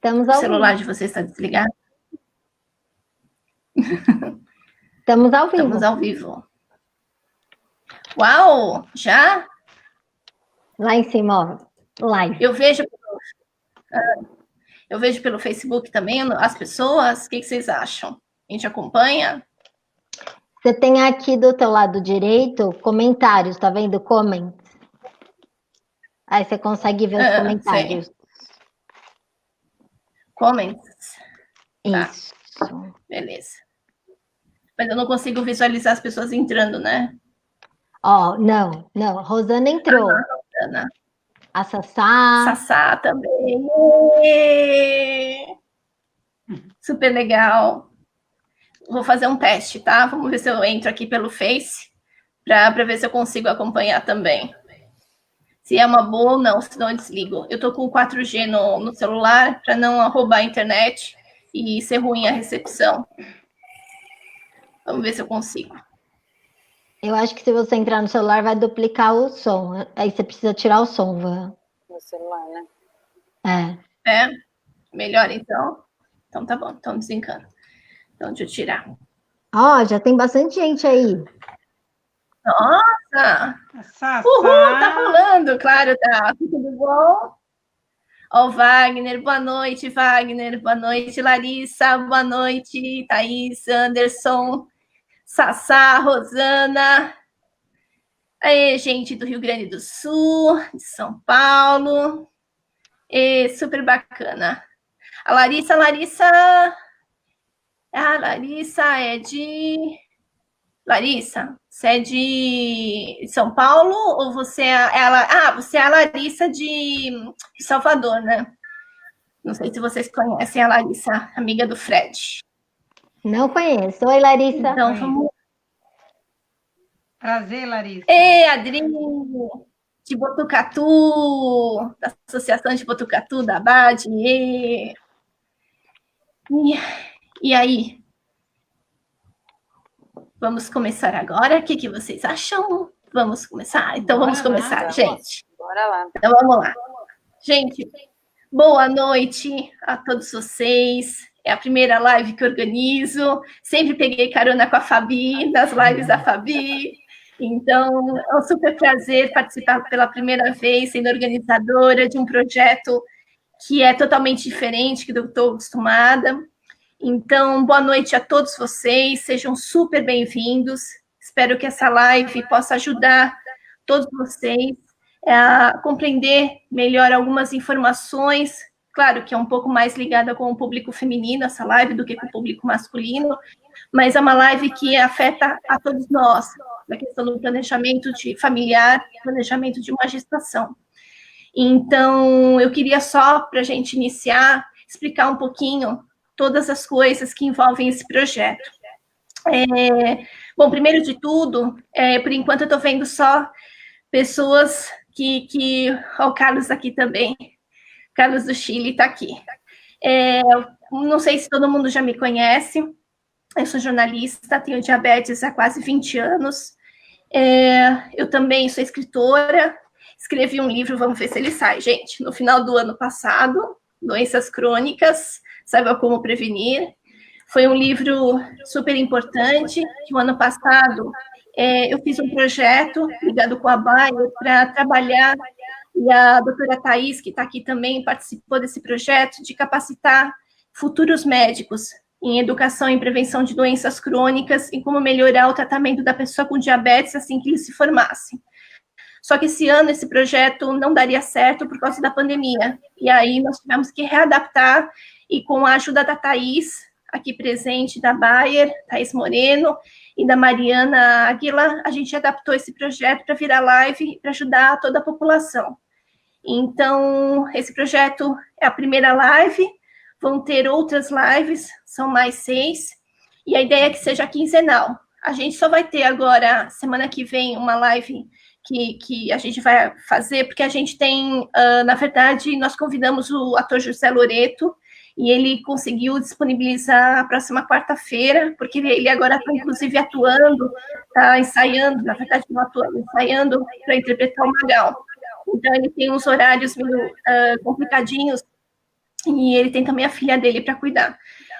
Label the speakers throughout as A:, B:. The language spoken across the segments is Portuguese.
A: Estamos
B: O
A: ao
B: celular
A: vivo.
B: de vocês está desligado?
A: Estamos ao vivo.
B: Estamos ao vivo. Uau! Já?
A: Lá em cima, ó. Live.
B: Eu vejo pelo Facebook também as pessoas. O que vocês acham? A gente acompanha?
A: Você tem aqui do teu lado direito comentários, tá vendo? Comments. Aí você consegue ver os comentários.
B: Sei. Comments?
A: Isso.
B: Tá. Beleza. Mas eu não consigo visualizar as pessoas entrando, né?
A: Ó, não. Rosana entrou.
B: Rosana.
A: A Sassá.
B: Sassá também. Super legal. Vou fazer um teste, tá? Vamos ver se eu entro aqui pelo Face para ver se eu consigo acompanhar também. Se é uma boa ou não, senão eu desligo. Eu tô com 4G no celular para não roubar a internet e ser ruim a recepção. Vamos ver se eu consigo.
A: Eu acho que se você entrar no celular vai duplicar o som. Aí você precisa tirar o som, Van.
C: No celular, né?
B: É? Melhor então? Então tá bom, então desencana. Então deixa eu tirar.
A: Ó, já tem bastante gente aí.
B: Nossa!
C: Sassá.
B: Uhul, tá rolando, claro, tá. Tudo bom? Ó, Wagner, boa noite, Wagner, boa noite, Larissa, boa noite, Thaís, Anderson, Sassá, Rosana. Aí, gente do Rio Grande do Sul, de São Paulo. Super bacana. A Larissa é de... Larissa, você é de São Paulo ou você você é a Larissa de Salvador, né? Não sei se vocês conhecem a Larissa, amiga do Fred.
A: Não conheço. Oi, Larissa.
B: Então vamos.
C: Prazer, Larissa.
B: Ei, Adrinho, de Botucatu, da Associação de Botucatu, da ABAD. E aí? Vamos começar agora? O que vocês acham? Vamos começar? Então vamos começar, gente.
C: Bora lá.
B: Então vamos lá. Gente, boa noite a todos vocês. É a primeira live que organizo. Sempre peguei carona com a Fabi, nas lives da Fabi. Então, é um super prazer participar pela primeira vez, sendo organizadora de um projeto que é totalmente diferente do que eu estou acostumada. Então, boa noite a todos vocês, sejam super bem-vindos. Espero que essa live possa ajudar todos vocês a compreender melhor algumas informações. Claro que é um pouco mais ligada com o público feminino, essa live, do que com o público masculino, mas é uma live que afeta a todos nós, na questão do planejamento de familiar, planejamento de uma gestação. Então, eu queria só, para a gente iniciar, explicar um pouquinho todas as coisas que envolvem esse projeto. Bom, primeiro de tudo, por enquanto eu estou vendo só pessoas ó, o Carlos aqui também, Carlos do Chile está aqui. Não sei se todo mundo já me conhece, eu sou jornalista, tenho diabetes há quase 20 anos, eu também sou escritora, escrevi um livro, vamos ver se ele sai, gente, no final do ano passado, Doenças Crônicas, Saiba Como Prevenir. Foi um livro super importante, que o ano passado eu fiz um projeto ligado com a Bayer para trabalhar, e a doutora Thaís, que está aqui também, participou desse projeto de capacitar futuros médicos em educação e prevenção de doenças crônicas e como melhorar o tratamento da pessoa com diabetes assim que ele se formasse. Só que esse ano esse projeto não daria certo por causa da pandemia. E aí nós tivemos que readaptar e com a ajuda da Thaís, aqui presente, da Bayer, Thaís Moreno, e da Mariana Aguila, a gente adaptou esse projeto para virar live para ajudar toda a população. Então, esse projeto é a primeira live, vão ter outras lives, são mais 6, e a ideia é que seja quinzenal. A gente só vai ter agora, semana que vem, uma live que a gente vai fazer, porque a gente tem, na verdade, nós convidamos o ator José Loreto, e ele conseguiu disponibilizar a próxima quarta-feira, porque ele agora está, inclusive, atuando, está ensaiando, na verdade, não atuando, ensaiando para interpretar o Magal. Então, ele tem uns horários meio complicadinhos e ele tem também a filha dele para cuidar.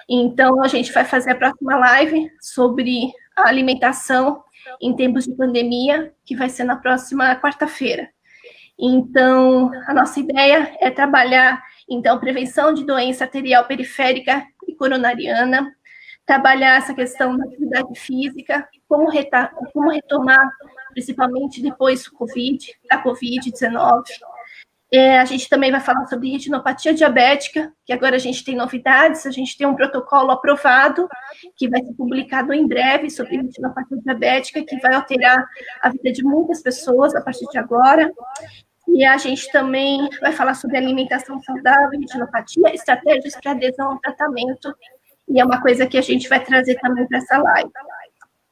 B: Então, a gente vai fazer a próxima live sobre a alimentação em tempos de pandemia, que vai ser na próxima quarta-feira. Então, a nossa ideia é trabalhar, então, prevenção de doença arterial periférica e coronariana, trabalhar essa questão da atividade física, como retomar, principalmente depois da Covid-19. A gente também vai falar sobre retinopatia diabética, que agora a gente tem novidades, a gente tem um protocolo aprovado, que vai ser publicado em breve, sobre retinopatia diabética, que vai alterar a vida de muitas pessoas a partir de agora. E a gente também vai falar sobre alimentação saudável, retinopatia, estratégias para adesão ao tratamento, e é uma coisa que a gente vai trazer também para essa live.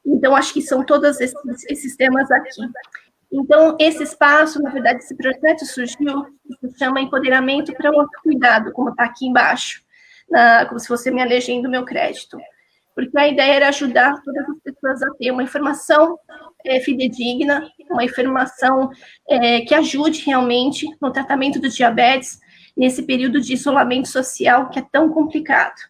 B: Então, acho que são todos esses temas aqui. Então, esse espaço, na verdade, esse projeto surgiu, se chama Empoderamento para o Autocuidado, como está aqui embaixo, como se fosse minha legenda do meu crédito. Porque a ideia era ajudar todas as pessoas a ter uma informação fidedigna, uma informação que ajude realmente no tratamento do diabetes, nesse período de isolamento social que é tão complicado.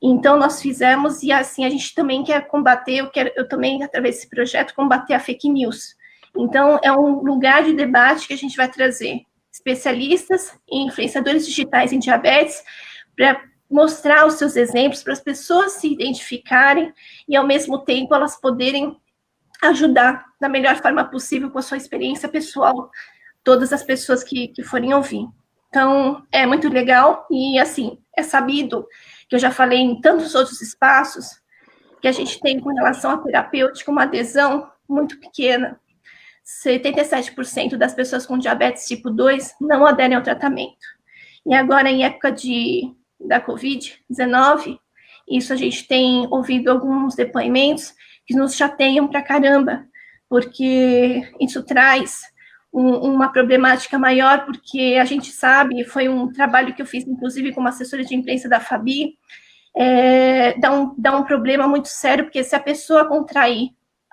B: Então, nós fizemos, e assim, a gente também quer combater, eu também, através desse projeto, combater a fake news. Então, é um lugar de debate que a gente vai trazer especialistas e influenciadores digitais em diabetes para mostrar os seus exemplos, para as pessoas se identificarem e, ao mesmo tempo, elas poderem ajudar da melhor forma possível com a sua experiência pessoal, todas as pessoas que forem ouvir. Então, é muito legal e, assim, é sabido que eu já falei em tantos outros espaços, que a gente tem com relação à terapêutica uma adesão muito pequena. 77% das pessoas com diabetes tipo 2 não aderem ao tratamento. E agora, em época da Covid-19, isso a gente tem ouvido alguns depoimentos que nos chateiam pra caramba, porque isso traz uma problemática maior, porque a gente sabe, foi um trabalho que eu fiz, inclusive, como assessora de imprensa da Fabi, dá um problema muito sério, porque se a pessoa contrair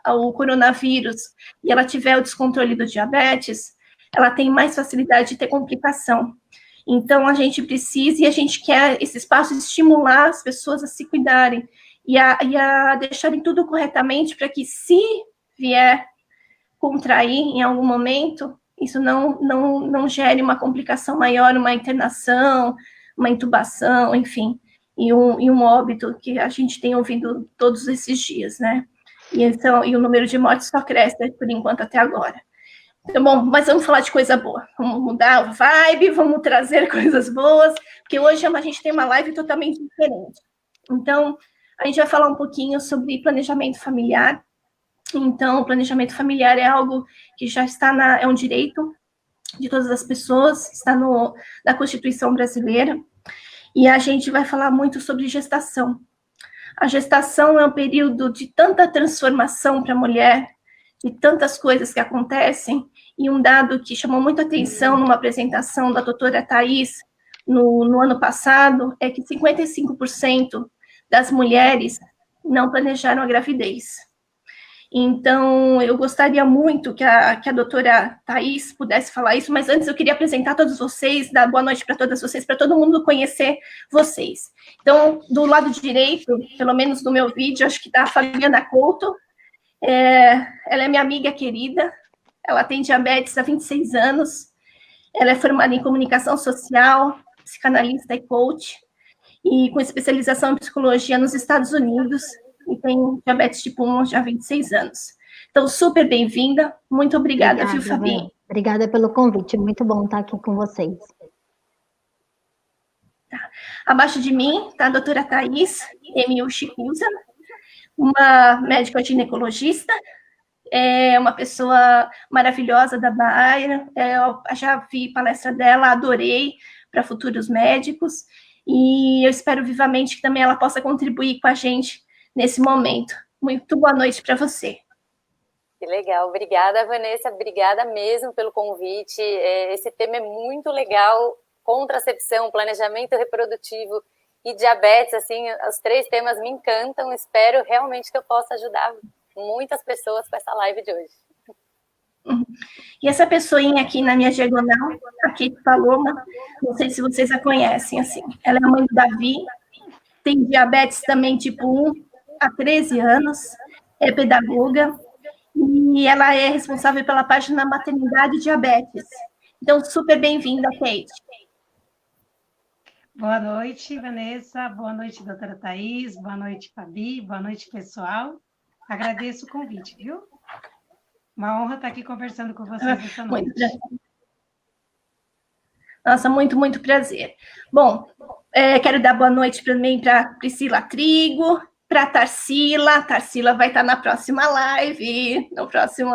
B: o coronavírus e ela tiver o descontrole do diabetes, ela tem mais facilidade de ter complicação. Então, a gente precisa, e a gente quer esse espaço estimular as pessoas a se cuidarem e a deixarem tudo corretamente para que, se vier contrair em algum momento, isso não gere uma complicação maior, uma internação, uma intubação, enfim, e um óbito que a gente tem ouvido todos esses dias, né? E o número de mortes só cresce, por enquanto, até agora. Então, bom, mas vamos falar de coisa boa. Vamos mudar a vibe, vamos trazer coisas boas, porque hoje a gente tem uma live totalmente diferente. Então, a gente vai falar um pouquinho sobre planejamento familiar. Então, o planejamento familiar é algo que já está é um direito de todas as pessoas, está na Constituição brasileira, e a gente vai falar muito sobre gestação. A gestação é um período de tanta transformação para a mulher, de tantas coisas que acontecem, e um dado que chamou muita atenção numa apresentação da doutora Thais no ano passado é que 55% das mulheres não planejaram a gravidez. Então, eu gostaria muito que a doutora Thais pudesse falar isso, mas antes eu queria apresentar todos vocês, dar boa noite para todas vocês, para todo mundo conhecer vocês. Então, do lado direito, pelo menos no meu vídeo, acho que está a Fabiana Couto. Ela é minha amiga querida, ela tem diabetes há 26 anos, ela é formada em comunicação social, psicanalista e coach, e com especialização em psicologia nos Estados Unidos, e tem diabetes tipo 1 já há 26 anos. Então, super bem-vinda, muito obrigada, viu, Fabi?
A: Obrigada pelo convite, muito bom estar aqui com vocês.
B: Tá. Abaixo de mim está a doutora Thais M. Shikusa, uma médica ginecologista, uma pessoa maravilhosa da Bahia, eu já vi palestra dela, adorei, para futuros médicos, e eu espero vivamente que também ela possa contribuir com a gente nesse momento. Muito boa noite para você.
D: Que legal, obrigada, Vanessa, obrigada mesmo pelo convite. Esse tema é muito legal, contracepção, planejamento reprodutivo e diabetes, assim, os 3 temas me encantam, espero realmente que eu possa ajudar muitas pessoas com essa live de hoje.
B: E essa pessoinha aqui na minha diagonal, a Kate Paloma, não sei se vocês a conhecem, assim. Ela é a mãe do Davi, tem diabetes também tipo 1 há 13 anos, é pedagoga, e ela é responsável pela página Maternidade Diabetes. Então, super bem-vinda, Kate.
E: Boa noite, Vanessa. Boa noite, doutora Thaís. Boa noite, Fabi. Boa noite, pessoal. Agradeço o convite, viu? Uma honra estar aqui conversando com vocês essa noite.
B: Nossa, muito, muito prazer. Bom, quero dar boa noite também para Priscila Trigo, para Tarsila. Tarsila vai estar na próxima live,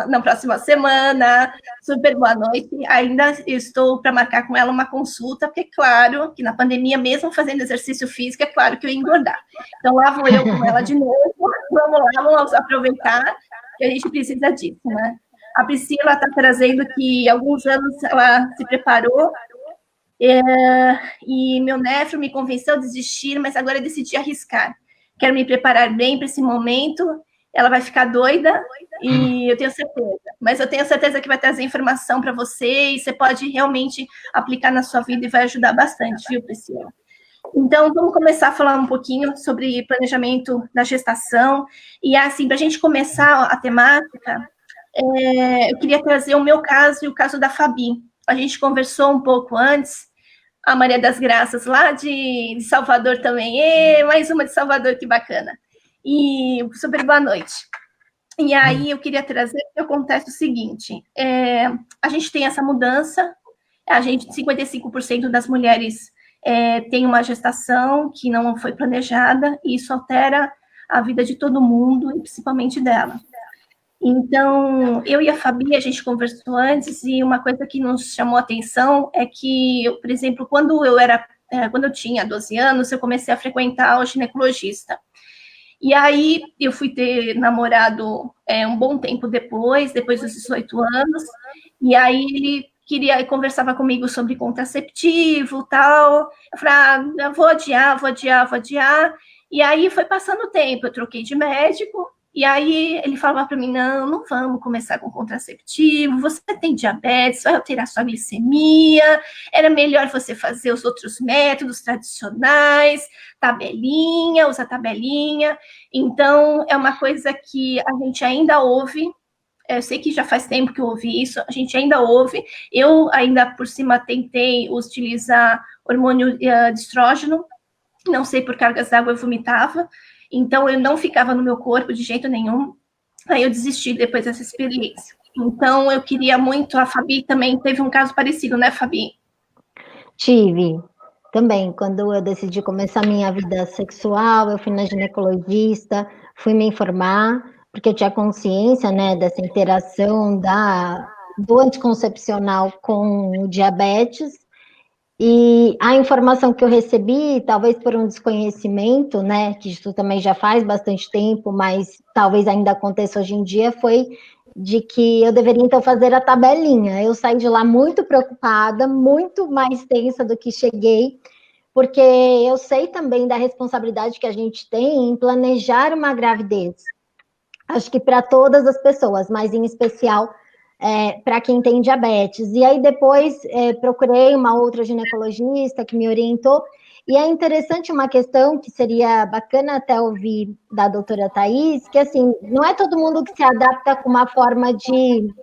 B: na próxima semana. Super boa noite. Ainda estou para marcar com ela uma consulta, porque, claro, que na pandemia, mesmo fazendo exercício físico, é claro que eu ia engordar. Então, lá vou eu com ela de novo. Vamos lá, vamos aproveitar, que a gente precisa disso, né? A Priscila está trazendo que há alguns anos ela se preparou, e meu nefro me convenceu a desistir, mas agora eu decidi arriscar. Quero me preparar bem para esse momento. Ela vai ficar doida, e eu tenho certeza. Mas eu tenho certeza que vai trazer informação para você, e você pode realmente aplicar na sua vida e vai ajudar bastante, viu, Priscila? Então, vamos começar a falar um pouquinho sobre planejamento da gestação. E, assim, para a gente começar a temática, eu queria trazer o meu caso e o caso da Fabi. A gente conversou um pouco antes, a Maria das Graças, lá de Salvador também. Mais uma de Salvador, que bacana. E super boa noite. E aí, eu queria trazer, que acontece o seguinte, a gente tem essa mudança, 55% das mulheres tem uma gestação que não foi planejada, e isso altera a vida de todo mundo, e principalmente dela. Então, eu e a Fabi, a gente conversou antes, e uma coisa que nos chamou a atenção é que, por exemplo, quando eu tinha 12 anos, eu comecei a frequentar o ginecologista. E aí, eu fui ter namorado um bom tempo depois dos 18 anos, e aí ele conversava comigo sobre contraceptivo e tal. Eu falei, eu vou adiar. E aí foi passando o tempo, eu troquei de médico, e aí ele falava para mim, não vamos começar com contraceptivo, você tem diabetes, vai alterar sua glicemia, era melhor você fazer os outros métodos tradicionais, usa tabelinha. Então, é uma coisa que a gente ainda ouve. Eu sei que já faz tempo que eu ouvi isso, a gente ainda ouve. Eu ainda, por cima, tentei utilizar hormônio de estrógeno, não sei, por cargas d'água eu vomitava, então eu não ficava no meu corpo de jeito nenhum. Aí eu desisti depois dessa experiência. Então, eu queria muito, a Fabi também teve um caso parecido, né, Fabi?
A: Tive. Também, quando eu decidi começar minha vida sexual, eu fui na ginecologista, fui me informar, porque eu tinha consciência, né, dessa interação do anticoncepcional com o diabetes, e a informação que eu recebi, talvez por um desconhecimento, né, que isso também já faz bastante tempo, mas talvez ainda aconteça hoje em dia, foi de que eu deveria, então, fazer a tabelinha. Eu saí de lá muito preocupada, muito mais tensa do que cheguei, porque eu sei também da responsabilidade que a gente tem em planejar uma gravidez. Acho que para todas as pessoas, mas em especial para quem tem diabetes. E aí depois procurei uma outra ginecologista que me orientou, e é interessante uma questão que seria bacana até ouvir da doutora Thaís, que assim, não é todo mundo que se adapta com uma forma de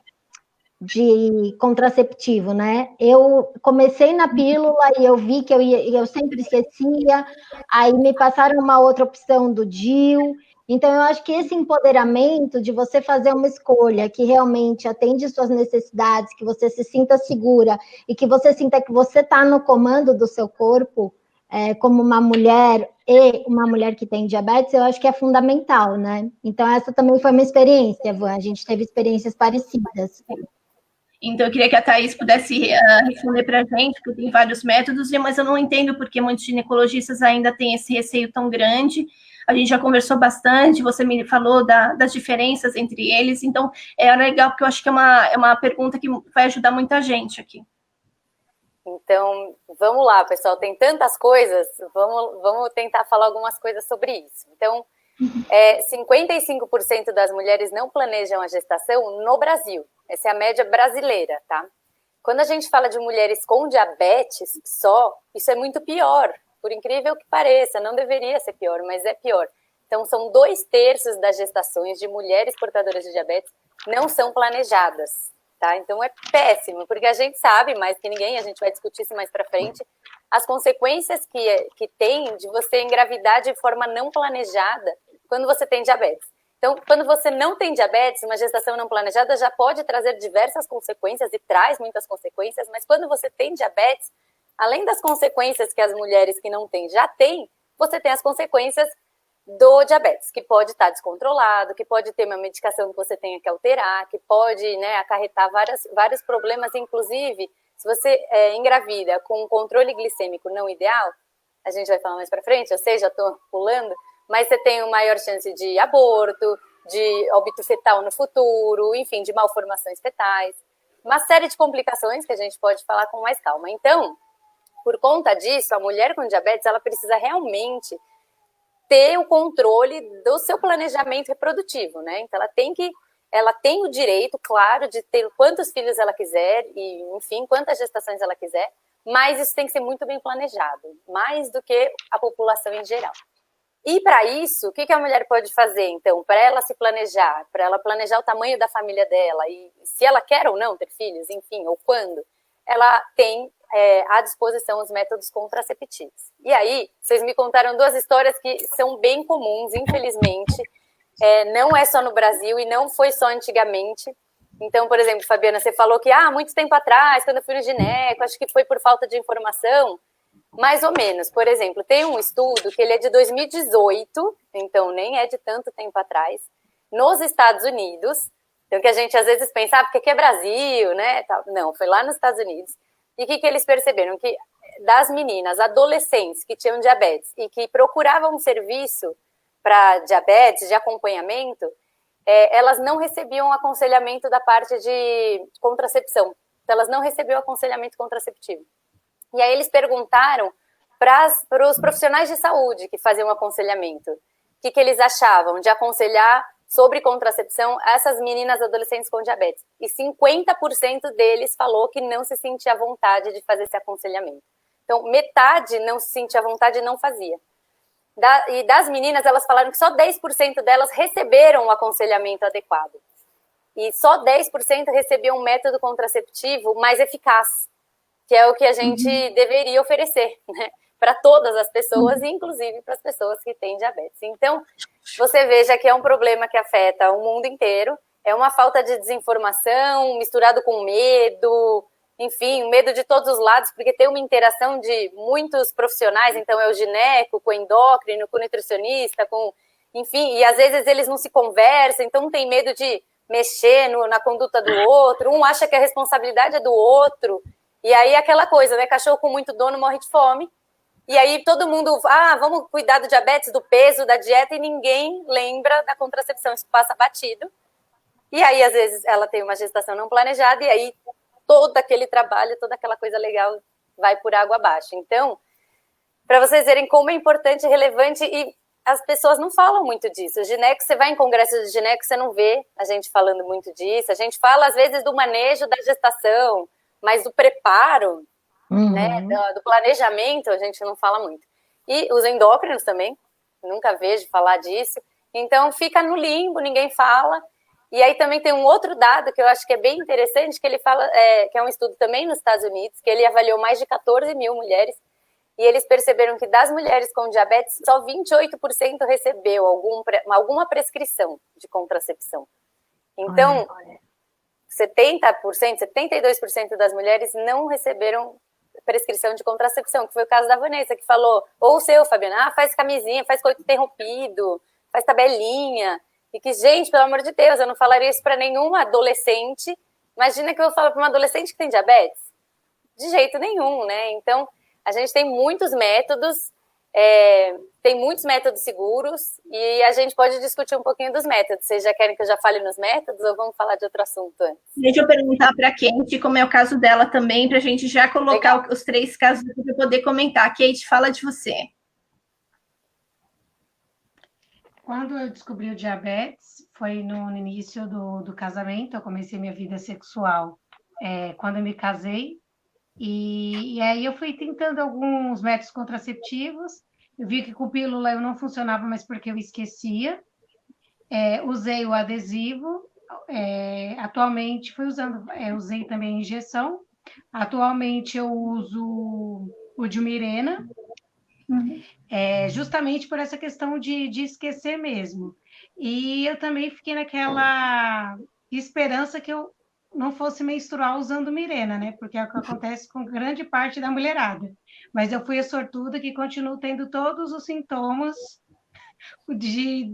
A: contraceptivo, né? Eu comecei na pílula e eu vi que eu sempre esquecia, aí me passaram uma outra opção do DIU. Então, eu acho que esse empoderamento de você fazer uma escolha que realmente atende suas necessidades, que você se sinta segura e que você sinta que você está no comando do seu corpo, como uma mulher e uma mulher que tem diabetes, eu acho que é fundamental, né? Então, essa também foi uma experiência, Van. A gente teve experiências parecidas.
B: Então, eu queria que a Thaís pudesse responder para a gente, porque tem vários métodos, mas eu não entendo porque muitos ginecologistas ainda têm esse receio tão grande. A gente já conversou bastante, você me falou das diferenças entre eles, então é legal, porque eu acho que é uma pergunta que vai ajudar muita gente aqui.
D: Então, vamos lá, pessoal, tem tantas coisas, vamos tentar falar algumas coisas sobre isso. Então, 55% das mulheres não planejam a gestação no Brasil. Essa é a média brasileira, tá? Quando a gente fala de mulheres com diabetes só, isso é muito pior, por incrível que pareça, não deveria ser pior, mas é pior. Então, são 2/3 das gestações de mulheres portadoras de diabetes não são planejadas, tá? Então, é péssimo, porque a gente sabe, mais que ninguém, a gente vai discutir isso mais pra frente, as consequências que tem de você engravidar de forma não planejada quando você tem diabetes. Então, quando você não tem diabetes, uma gestação não planejada já pode trazer diversas consequências e traz muitas consequências, mas quando você tem diabetes, além das consequências que as mulheres que não têm já têm, você tem as consequências do diabetes, que pode estar descontrolado, que pode ter uma medicação que você tenha que alterar, que pode, né, acarretar vários problemas, inclusive, se você engravida com um controle glicêmico não ideal, a gente vai falar mais pra frente, eu sei, já tô pulando, mas você tem uma maior chance de aborto, de óbito fetal no futuro, enfim, de malformações fetais, uma série de complicações que a gente pode falar com mais calma. Então, por conta disso, a mulher com diabetes, ela precisa realmente ter o controle do seu planejamento reprodutivo, né? Então, ela tem o direito, claro, de ter quantos filhos ela quiser e, enfim, quantas gestações ela quiser, mas isso tem que ser muito bem planejado, mais do que a população em geral. E para isso, o que a mulher pode fazer, então, para ela se planejar, para ela planejar o tamanho da família dela e se ela quer ou não ter filhos, enfim, ou quando, ela tem à disposição os métodos contraceptivos. E aí, vocês me contaram 2 histórias que são bem comuns, infelizmente, não é só no Brasil e não foi só antigamente. Então, por exemplo, Fabiana, você falou que muito tempo atrás, quando eu fui no gineco, acho que foi por falta de informação. Mais ou menos. Por exemplo, tem um estudo que ele é de 2018, então nem é de tanto tempo atrás, nos Estados Unidos. Então, que a gente às vezes pensa, porque aqui é Brasil, né? Não, foi lá nos Estados Unidos. E o que eles perceberam? Que das meninas, adolescentes que tinham diabetes e que procuravam um serviço para diabetes, de acompanhamento, elas não recebiam aconselhamento da parte de contracepção. Então, elas não recebiam aconselhamento contraceptivo. E aí eles perguntaram para os profissionais de saúde que faziam aconselhamento, o que eles achavam de aconselhar sobre contracepção a essas meninas adolescentes com diabetes. E 50% deles falou que não se sentia à vontade de fazer esse aconselhamento. Então, metade não se sentia à vontade e não fazia. E das meninas, elas falaram que só 10% delas receberam o aconselhamento adequado. E só 10% recebiam um método contraceptivo mais eficaz, que é o que a gente deveria oferecer, né? Para todas as pessoas, inclusive para as pessoas que têm diabetes. Então, você veja que é um problema que afeta o mundo inteiro, é uma falta de desinformação, misturado com medo, enfim, medo de todos os lados, porque tem uma interação de muitos profissionais, então é o gineco, com o endócrino, com o nutricionista, enfim, e às vezes eles não se conversam, então tem medo de mexer na conduta do outro, um acha que a responsabilidade é do outro, e aí aquela coisa, né, cachorro com muito dono morre de fome, e aí todo mundo, vamos cuidar do diabetes, do peso, da dieta, e ninguém lembra da contracepção, isso passa batido. E aí, às vezes, ela tem uma gestação não planejada, e aí todo aquele trabalho, toda aquela coisa legal vai por água abaixo. Então, para vocês verem como é importante e relevante, e as pessoas não falam muito disso. O gineco, você vai em congressos de gineco, você não vê a gente falando muito disso. A gente fala, às vezes, do manejo da gestação, mas do preparo, né, do planejamento, a gente não fala muito. E os endócrinos também, nunca vejo falar disso. Então, fica no limbo, ninguém fala. E aí também tem um outro dado que eu acho que é bem interessante, que ele fala, que é um estudo também nos Estados Unidos, que ele avaliou mais de 14 mil mulheres, e eles perceberam que das mulheres com diabetes, só 28% recebeu alguma prescrição de contracepção. Então, 70%, 72% das mulheres não receberam prescrição de contracepção, que foi o caso da Vanessa, que falou, ou o seu, Fabiana, faz camisinha, faz coito interrompido, faz tabelinha, e que, gente, pelo amor de Deus, eu não falaria isso para nenhuma adolescente. Imagina que eu vou falar para uma adolescente que tem diabetes? De jeito nenhum, né? Então, a gente tem muitos métodos, seguros, e a gente pode discutir um pouquinho dos métodos. Vocês já querem que eu já fale nos métodos ou vamos falar de outro assunto antes?
B: Deixa eu perguntar para a Kate, como é o caso dela também, para a gente já colocar os 3 casos para poder comentar. Kate, fala de você.
E: Quando eu descobri o diabetes, foi no início do casamento, eu comecei minha vida sexual quando eu me casei, e aí eu fui tentando alguns métodos contraceptivos, eu vi que com pílula eu não funcionava mais porque eu esquecia, usei o adesivo, atualmente usei também a injeção, atualmente eu uso o de Mirena, justamente por essa questão de esquecer mesmo. E eu também fiquei naquela esperança que eu não fosse menstruar usando Mirena, né? Porque é o que acontece com grande parte da mulherada. Mas eu fui a sortuda que continuo tendo todos os sintomas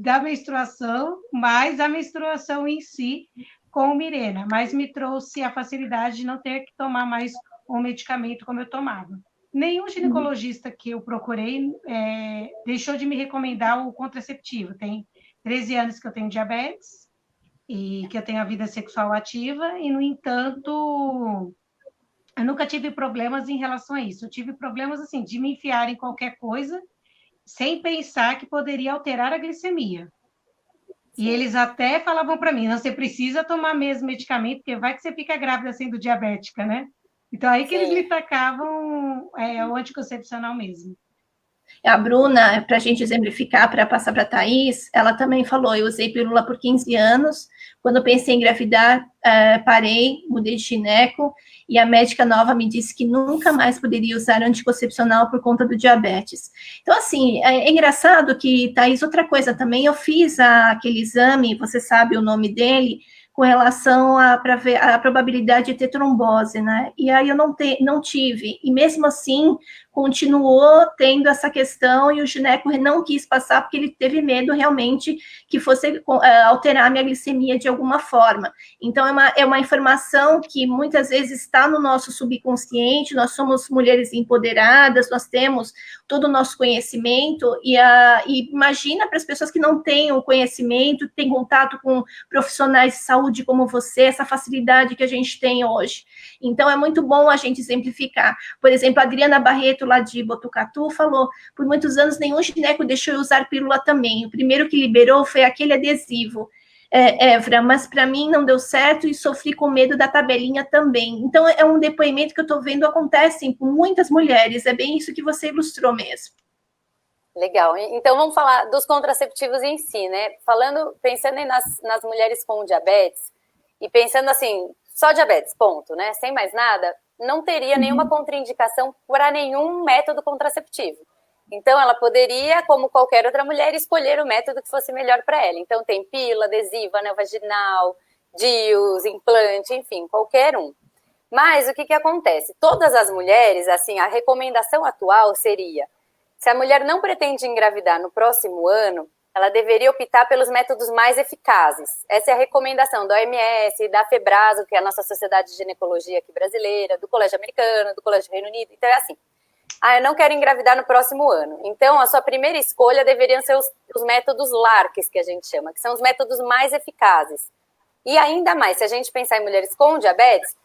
E: da menstruação, mais a menstruação em si com o Mirena. Mas me trouxe a facilidade de não ter que tomar mais um medicamento como eu tomava. Nenhum ginecologista que eu procurei deixou de me recomendar o contraceptivo. Tem 13 anos que eu tenho diabetes e que eu tenho a vida sexual ativa e, no entanto, eu nunca tive problemas em relação a isso. Eu tive problemas, assim, de me enfiar em qualquer coisa sem pensar que poderia alterar a glicemia. E eles até falavam para mim, não, você precisa tomar mesmo medicamento, porque vai que você fica grávida sendo diabética, né? Então, aí que eles me tacavam o anticoncepcional mesmo.
B: A Bruna, para a gente exemplificar, para passar para a Thaís, ela também falou, eu usei pílula por 15 anos, quando eu pensei em engravidar, parei, mudei de gineco, e a médica nova me disse que nunca mais poderia usar anticoncepcional por conta do diabetes. Então, assim, é engraçado que, Thaís, outra coisa também, eu fiz aquele exame, você sabe o nome dele, com relação para ver a probabilidade de ter trombose, né? E aí eu não tive, e mesmo assim, continuou tendo essa questão e o gineco não quis passar porque ele teve medo realmente que fosse alterar a minha glicemia de alguma forma. Então, é uma informação que muitas vezes está no nosso subconsciente, nós somos mulheres empoderadas, nós temos todo o nosso conhecimento, e imagina para as pessoas que não têm o conhecimento, têm contato com profissionais de saúde como você, essa facilidade que a gente tem hoje. Então, é muito bom a gente exemplificar. Por exemplo, a Adriana Barreto, lá de Botucatu, falou, por muitos anos nenhum gineco deixou eu usar pílula também. O primeiro que liberou foi aquele adesivo. Évora, mas para mim não deu certo e sofri com medo da tabelinha também. Então, é um depoimento que eu estou vendo acontecem com muitas mulheres. É bem isso que você ilustrou mesmo.
D: Legal. Então, vamos falar dos contraceptivos em si, né? Pensando nas mulheres com diabetes, e pensando assim, só diabetes, ponto, né? Sem mais nada, não teria nenhuma contraindicação para nenhum método contraceptivo. Então, ela poderia, como qualquer outra mulher, escolher o método que fosse melhor para ela. Então, tem pílula, adesivo, anel vaginal, DIUs, implante, enfim, qualquer um. Mas o que acontece? Todas as mulheres, assim, a recomendação atual seria, se a mulher não pretende engravidar no próximo ano, ela deveria optar pelos métodos mais eficazes. Essa é a recomendação da OMS, da FEBRASO, que é a nossa Sociedade de Ginecologia aqui brasileira, do Colégio Americano, do Colégio Reino Unido. Então, é assim, eu não quero engravidar no próximo ano. Então, a sua primeira escolha deveriam ser os métodos LARCs, que a gente chama, que são os métodos mais eficazes. E ainda mais, se a gente pensar em mulheres com diabetes,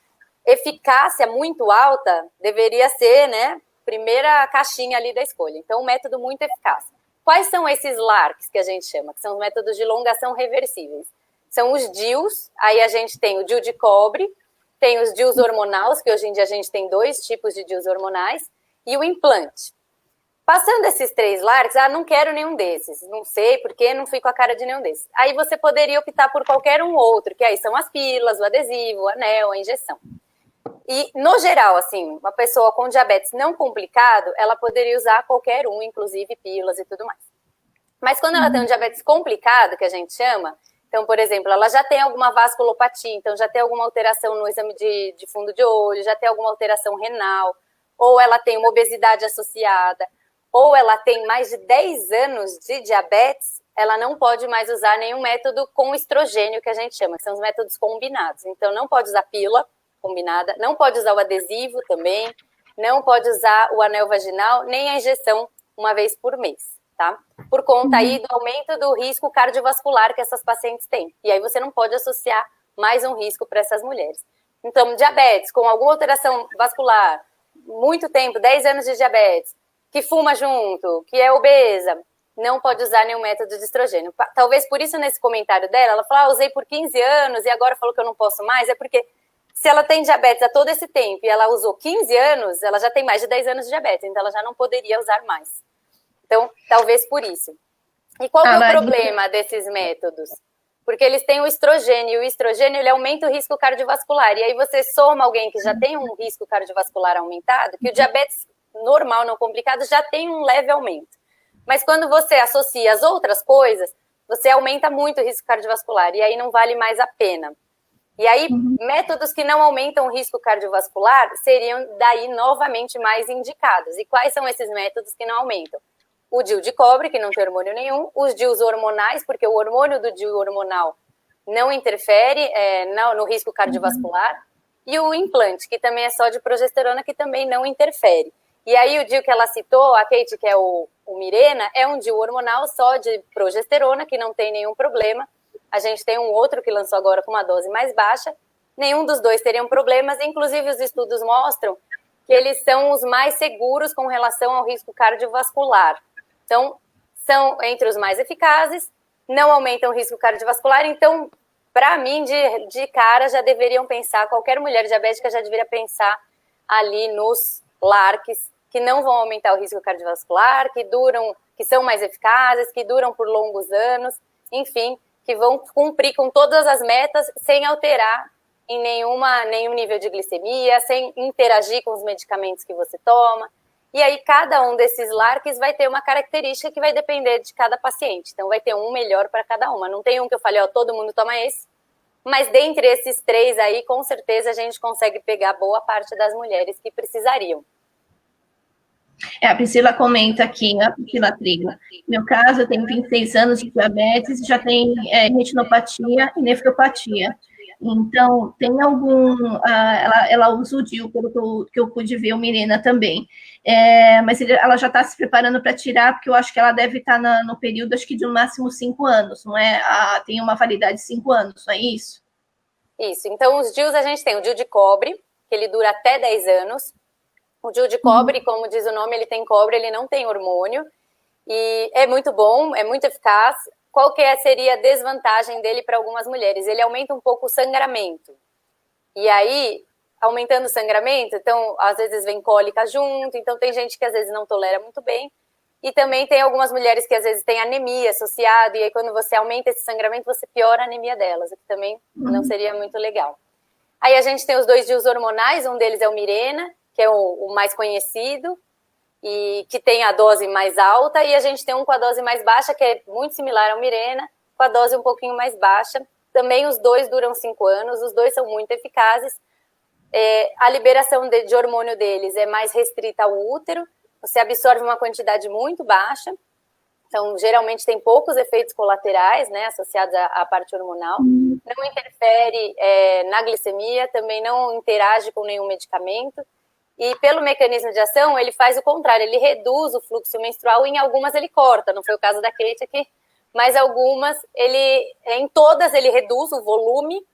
D: eficácia muito alta deveria ser, né, primeira caixinha ali da escolha. Então, um método muito eficaz. Quais são esses LARCs que a gente chama? Que são os métodos de elongação reversíveis. São os DIUs, aí a gente tem o DIU de cobre, tem os DIUs hormonais, que hoje em dia a gente tem 2 tipos de DIUs hormonais, e o implante. Passando esses 3 LARCs, não quero nenhum desses, não sei porque não fui com a cara de nenhum desses. Aí você poderia optar por qualquer um outro, que aí são as pílulas, o adesivo, o anel, a injeção. E, no geral, assim, uma pessoa com diabetes não complicado, ela poderia usar qualquer um, inclusive pílulas e tudo mais. Mas quando ela tem um diabetes complicado, que a gente chama, então, por exemplo, ela já tem alguma vasculopatia, então já tem alguma alteração no exame de fundo de olho, já tem alguma alteração renal, ou ela tem uma obesidade associada, ou ela tem mais de 10 anos de diabetes, ela não pode mais usar nenhum método com estrogênio, que a gente chama, que são os métodos combinados. Então, não pode usar pílula combinada, não pode usar o adesivo também, não pode usar o anel vaginal, nem a injeção uma vez por mês, tá? Por conta aí do aumento do risco cardiovascular que essas pacientes têm. E aí você não pode associar mais um risco para essas mulheres. Então, diabetes com alguma alteração vascular, muito tempo, 10 anos de diabetes, que fuma junto, que é obesa, não pode usar nenhum método de estrogênio. Talvez por isso, nesse comentário dela, ela falou, usei por 15 anos e agora falou que eu não posso mais, é porque se ela tem diabetes há todo esse tempo e ela usou 15 anos, ela já tem mais de 10 anos de diabetes, então ela já não poderia usar mais. Então, talvez por isso. E qual é o problema desses métodos? Porque eles têm o estrogênio, e o estrogênio ele aumenta o risco cardiovascular. E aí você soma alguém que já tem um risco cardiovascular aumentado, que o diabetes normal, não complicado, já tem um leve aumento. Mas quando você associa as outras coisas, você aumenta muito o risco cardiovascular, e aí não vale mais a pena. E aí, métodos que não aumentam o risco cardiovascular seriam daí novamente mais indicados. E quais são esses métodos que não aumentam? O DIU de cobre, que não tem hormônio nenhum, os DIUs hormonais, porque o hormônio do DIU hormonal não interfere no risco cardiovascular, e o implante, que também é só de progesterona, que também não interfere. E aí o DIU que ela citou, a Kate, que é o Mirena, é um DIU hormonal só de progesterona, que não tem nenhum problema. A gente tem um outro que lançou agora com uma dose mais baixa. Nenhum dos dois teriam problemas, inclusive os estudos mostram que eles são os mais seguros com relação ao risco cardiovascular. Então, são entre os mais eficazes, não aumentam o risco cardiovascular. Então, para mim, de cara, já deveriam pensar, qualquer mulher diabética já deveria pensar ali nos LARCs, que não vão aumentar o risco cardiovascular, que são mais eficazes, que duram por longos anos, enfim, que vão cumprir com todas as metas sem alterar em nenhum nível de glicemia, sem interagir com os medicamentos que você toma. E aí, cada um desses LARCs vai ter uma característica que vai depender de cada paciente. Então, vai ter um melhor para cada uma. Não tem um que eu falei, todo mundo toma esse. Mas, dentre esses 3 aí, com certeza, a gente consegue pegar boa parte das mulheres que precisariam.
B: A Priscila comenta aqui, a Priscila Trigo. No meu caso, eu tenho 26 anos de diabetes, já tem retinopatia e nefropatia. Então, tem algum... ela usa o DIU, pelo que eu pude ver, o Mirena também. Mas ela já está se preparando para tirar, porque eu acho que ela deve estar no período, acho que de no máximo 5 anos, não é? Tem uma validade de 5 anos, não é isso?
D: Isso. Então, os DIUs, a gente tem o DIU de cobre, que ele dura até 10 anos. O DIU de cobre, como diz o nome, ele tem cobre, ele não tem hormônio. E é muito bom, é muito eficaz. Qual que seria a desvantagem dele para algumas mulheres? Ele aumenta um pouco o sangramento. E aí, aumentando o sangramento, então, às vezes vem cólica junto, então tem gente que às vezes não tolera muito bem. E também tem algumas mulheres que às vezes têm anemia associada, e aí quando você aumenta esse sangramento, você piora a anemia delas, o que também não seria muito legal. Aí a gente tem os 2 DIUs hormonais, um deles é o Mirena, que é o mais conhecido, e que tem a dose mais alta, e a gente tem um com a dose mais baixa, que é muito similar ao Mirena, com a dose um pouquinho mais baixa. Também os 2 duram 5 anos, os 2 são muito eficazes. A liberação de hormônio deles é mais restrita ao útero, você absorve uma quantidade muito baixa, então geralmente tem poucos efeitos colaterais, né, associados à parte hormonal, não interfere na glicemia, também não interage com nenhum medicamento. E pelo mecanismo de ação, ele faz o contrário, ele reduz o fluxo menstrual e em algumas ele corta, não foi o caso da Kate aqui, mas algumas, em todas ele reduz o volume,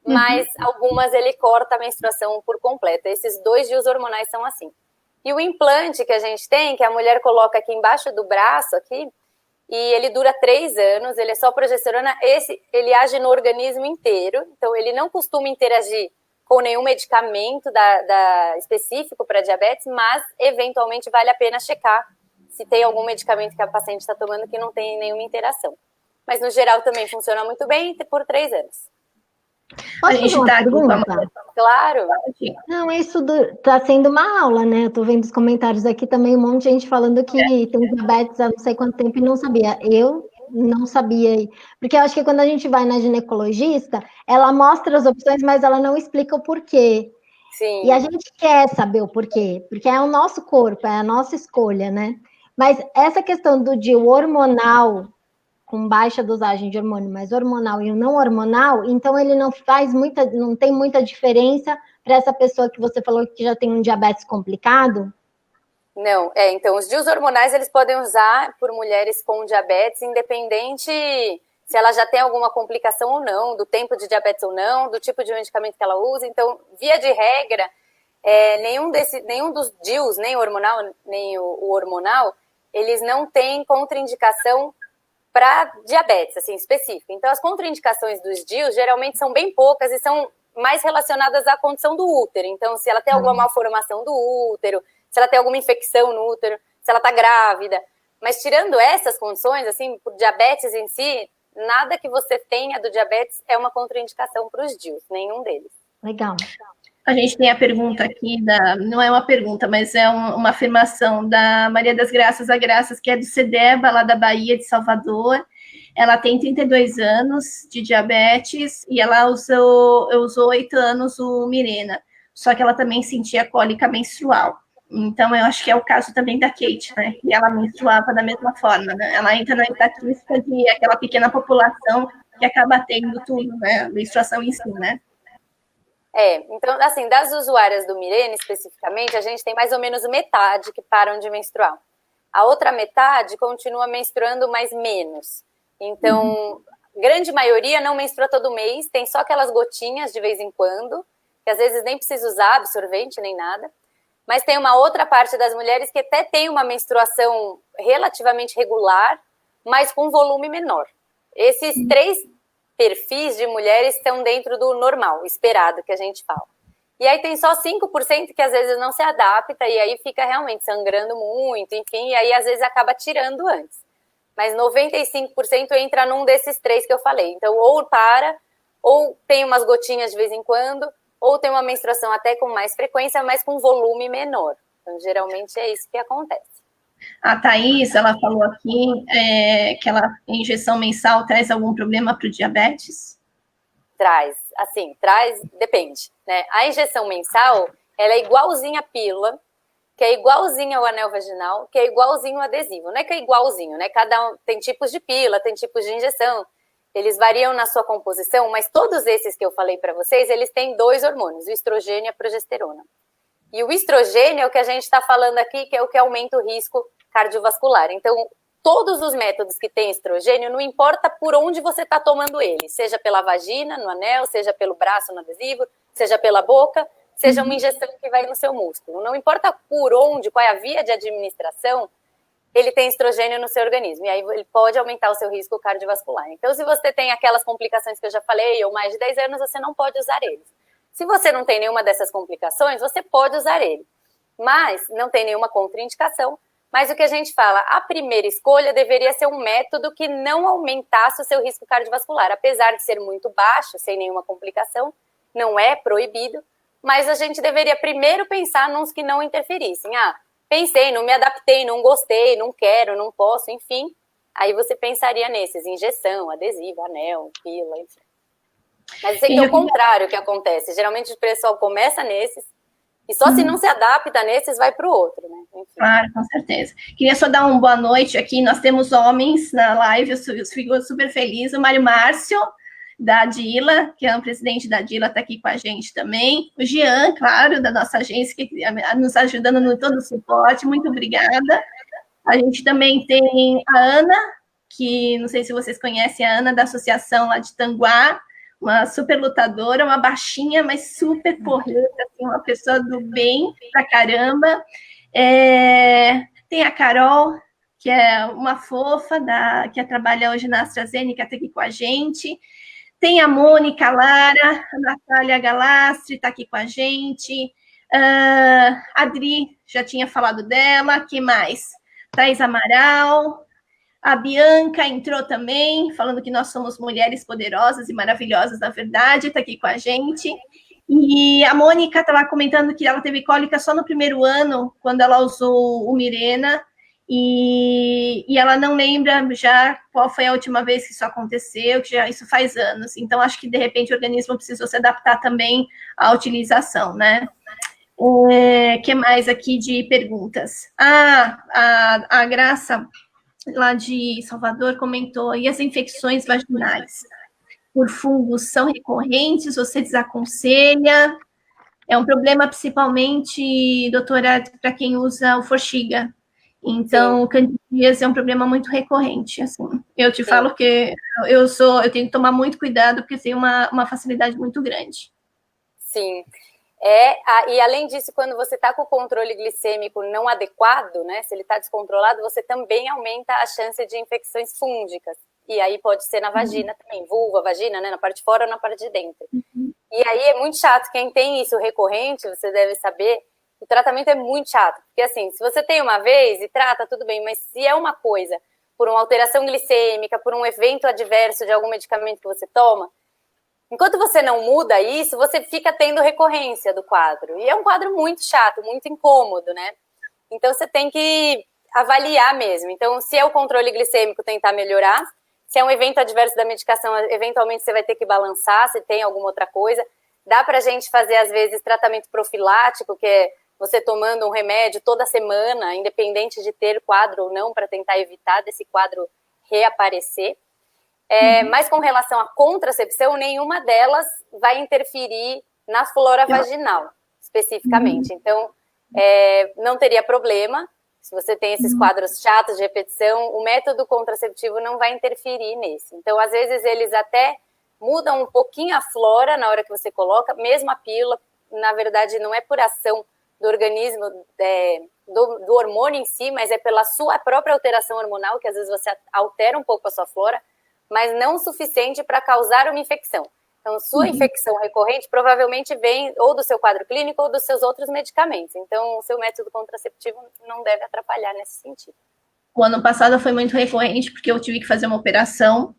D: mas algumas ele corta a menstruação por completo. Esses 2 DIUs hormonais são assim. E o implante que a gente tem, que a mulher coloca aqui embaixo do braço, aqui, e ele dura 3 anos, ele é só progesterona, ele age no organismo inteiro, então ele não costuma interagir com nenhum medicamento específico para diabetes, mas eventualmente vale a pena checar se tem algum medicamento que a paciente está tomando que não tem nenhuma interação. Mas no geral também funciona muito bem por 3 anos.
A: Posso fazer uma pergunta?
D: Claro.
A: Não, isso está sendo uma aula, né? Eu tô vendo os comentários aqui também, um monte de gente falando que tem diabetes há não sei quanto tempo e não sabia. Eu não sabia, porque eu acho que quando a gente vai na ginecologista, ela mostra as opções, mas ela não explica o porquê.
D: Sim.
A: E a gente quer saber o porquê, porque é o nosso corpo, é a nossa escolha, né? Mas essa questão do DIU hormonal, com baixa dosagem de hormônio, mas hormonal e o não hormonal, então ele não tem muita diferença para essa pessoa que você falou que já tem um diabetes complicado?
D: Não, então os DIUs hormonais eles podem usar por mulheres com diabetes, independente se ela já tem alguma complicação ou não, do tempo de diabetes ou não, do tipo de medicamento que ela usa. Então, via de regra, nenhum dos DIUs, nem o hormonal, nem o hormonal, eles não têm contraindicação para diabetes, assim, específica. Então, as contraindicações dos DIUs geralmente são bem poucas e são mais relacionadas à condição do útero. Então, se ela tem alguma malformação do útero, se ela tem alguma infecção no útero, se ela está grávida. Mas tirando essas condições, assim, por diabetes em si, nada que você tenha do diabetes é uma contraindicação para os DIUs, nenhum deles.
A: Legal.
B: A gente tem a pergunta aqui, não é uma pergunta, mas é uma afirmação da Maria das Graças a Graças, que é do CEDEBA, lá da Bahia, de Salvador. Ela tem 32 anos de diabetes e ela usou 8 anos o Mirena, só que ela também sentia cólica menstrual. Então, eu acho que é o caso também da Kate, né? E ela menstruava da mesma forma, né? Ela entra na estatística de aquela pequena população que acaba tendo tudo, né? A menstruação em si, né?
D: Então, assim, das usuárias do Mirena, especificamente, a gente tem mais ou menos metade que param de menstruar. A outra metade continua menstruando, mas menos. Então, grande maioria não menstrua todo mês, tem só aquelas gotinhas de vez em quando, que às vezes nem precisa usar absorvente nem nada. Mas tem uma outra parte das mulheres que até tem uma menstruação relativamente regular, mas com volume menor. Esses 3 perfis de mulheres estão dentro do normal, esperado, que a gente fala. E aí tem só 5% que às vezes não se adapta e aí fica realmente sangrando muito, enfim, e aí às vezes acaba tirando antes. Mas 95% entra num desses 3 que eu falei. Então, ou para, ou tem umas gotinhas de vez em quando, ou tem uma menstruação até com mais frequência, mas com volume menor. Então, geralmente é isso que acontece.
B: A Thaís, ela falou aqui que a injeção mensal traz algum problema para o diabetes?
D: Traz, depende, né? A injeção mensal, ela é igualzinha a pílula, que é igualzinho ao anel vaginal, que é igualzinho ao adesivo. Não é que é igualzinho, né? Cada um tem tipos de pílula, tem tipos de injeção, eles variam na sua composição, mas todos esses que eu falei para vocês, eles têm 2 hormônios, o estrogênio e a progesterona. E o estrogênio é o que a gente está falando aqui, que é o que aumenta o risco cardiovascular. Então, todos os métodos que têm estrogênio, não importa por onde você está tomando ele, seja pela vagina, no anel, seja pelo braço, no adesivo, seja pela boca, seja uma injeção que vai no seu músculo. Não importa por onde, qual é a via de administração, ele tem estrogênio no seu organismo. E aí ele pode aumentar o seu risco cardiovascular. Então, se você tem aquelas complicações que eu já falei, ou mais de 10 anos, você não pode usar eles. Se você não tem nenhuma dessas complicações, você pode usar ele. Mas não tem nenhuma contraindicação. Mas o que a gente fala, a primeira escolha deveria ser um método que não aumentasse o seu risco cardiovascular. Apesar de ser muito baixo, sem nenhuma complicação, não é proibido. Mas a gente deveria primeiro pensar nos que não interferissem. Pensei, não me adaptei, não gostei, não quero, não posso, enfim. Aí você pensaria nesses, injeção, adesivo, anel, pílula, enfim. Mas isso aqui é o contrário que acontece. Geralmente o pessoal começa nesses e só se não se adapta nesses vai para o outro, né? Enfim.
B: Claro, com certeza. Queria só dar uma boa noite aqui. Nós temos homens na live, eu fico super feliz. O Mário Márcio, da Dila, que é o presidente da Dila, está aqui com a gente também. O Jean, claro, da nossa agência, que nos ajudando no todo o suporte. Muito obrigada. A gente também tem a Ana, que não sei se vocês conhecem a Ana, da associação lá de Tanguá, uma super lutadora, uma baixinha, mas super porreta, assim, uma pessoa do bem pra caramba. Tem a Carol, que é uma fofa, que trabalha hoje na AstraZeneca, está aqui com a gente. Tem a Mônica Lara, a Natália Galastri está aqui com a gente. A Adri, já tinha falado dela. Quem mais? Thaís Amaral. A Bianca entrou também, falando que nós somos mulheres poderosas e maravilhosas, na verdade, está aqui com a gente. E a Mônica estava comentando que ela teve cólica só no primeiro ano, quando ela usou o Mirena, e ela não lembra já qual foi a última vez que isso aconteceu, que já isso faz anos. Então, acho que, de repente, o organismo precisou se adaptar também à utilização, né? Que mais aqui de perguntas? A Graça, lá de Salvador, comentou, e as infecções vaginais por fungos são recorrentes? Você desaconselha? É um problema principalmente, doutora, para quem usa o Forxiga. Então, candidíase é um problema muito recorrente, assim. Eu te falo que eu tenho que tomar muito cuidado, porque tem uma facilidade muito grande.
D: Sim. E além disso, quando você está com o controle glicêmico não adequado, né, se ele está descontrolado, você também aumenta a chance de infecções fúngicas. E aí pode ser na vagina também, vulva, vagina, né, na parte de fora ou na parte de dentro. E aí é muito chato, quem tem isso recorrente, você deve saber, o tratamento é muito chato. Porque assim, se você tem uma vez e trata, tudo bem, mas se é uma coisa, por uma alteração glicêmica, por um evento adverso de algum medicamento que você toma, enquanto você não muda isso, você fica tendo recorrência do quadro. E é um quadro muito chato, muito incômodo, né? Então, você tem que avaliar mesmo. Então, se é o controle glicêmico, tentar melhorar. Se é um evento adverso da medicação, eventualmente você vai ter que balançar, se tem alguma outra coisa. Dá pra gente fazer, às vezes, tratamento profilático, que é você tomando um remédio toda semana, independente de ter quadro ou não, para tentar evitar desse quadro reaparecer. Mas com relação à contracepção, nenhuma delas vai interferir na flora vaginal, especificamente. Então, não teria problema, se você tem esses quadros chatos de repetição, o método contraceptivo não vai interferir nesse. Então, às vezes, eles até mudam um pouquinho a flora na hora que você coloca, mesmo a pílula, na verdade, não é por ação do organismo, do hormônio em si, mas é pela sua própria alteração hormonal, que às vezes você altera um pouco a sua flora, mas não o suficiente para causar uma infecção. Então, sua infecção recorrente provavelmente vem ou do seu quadro clínico ou dos seus outros medicamentos. Então, o seu método contraceptivo não deve atrapalhar nesse sentido.
B: O ano passado foi muito recorrente, porque eu tive que fazer uma operação,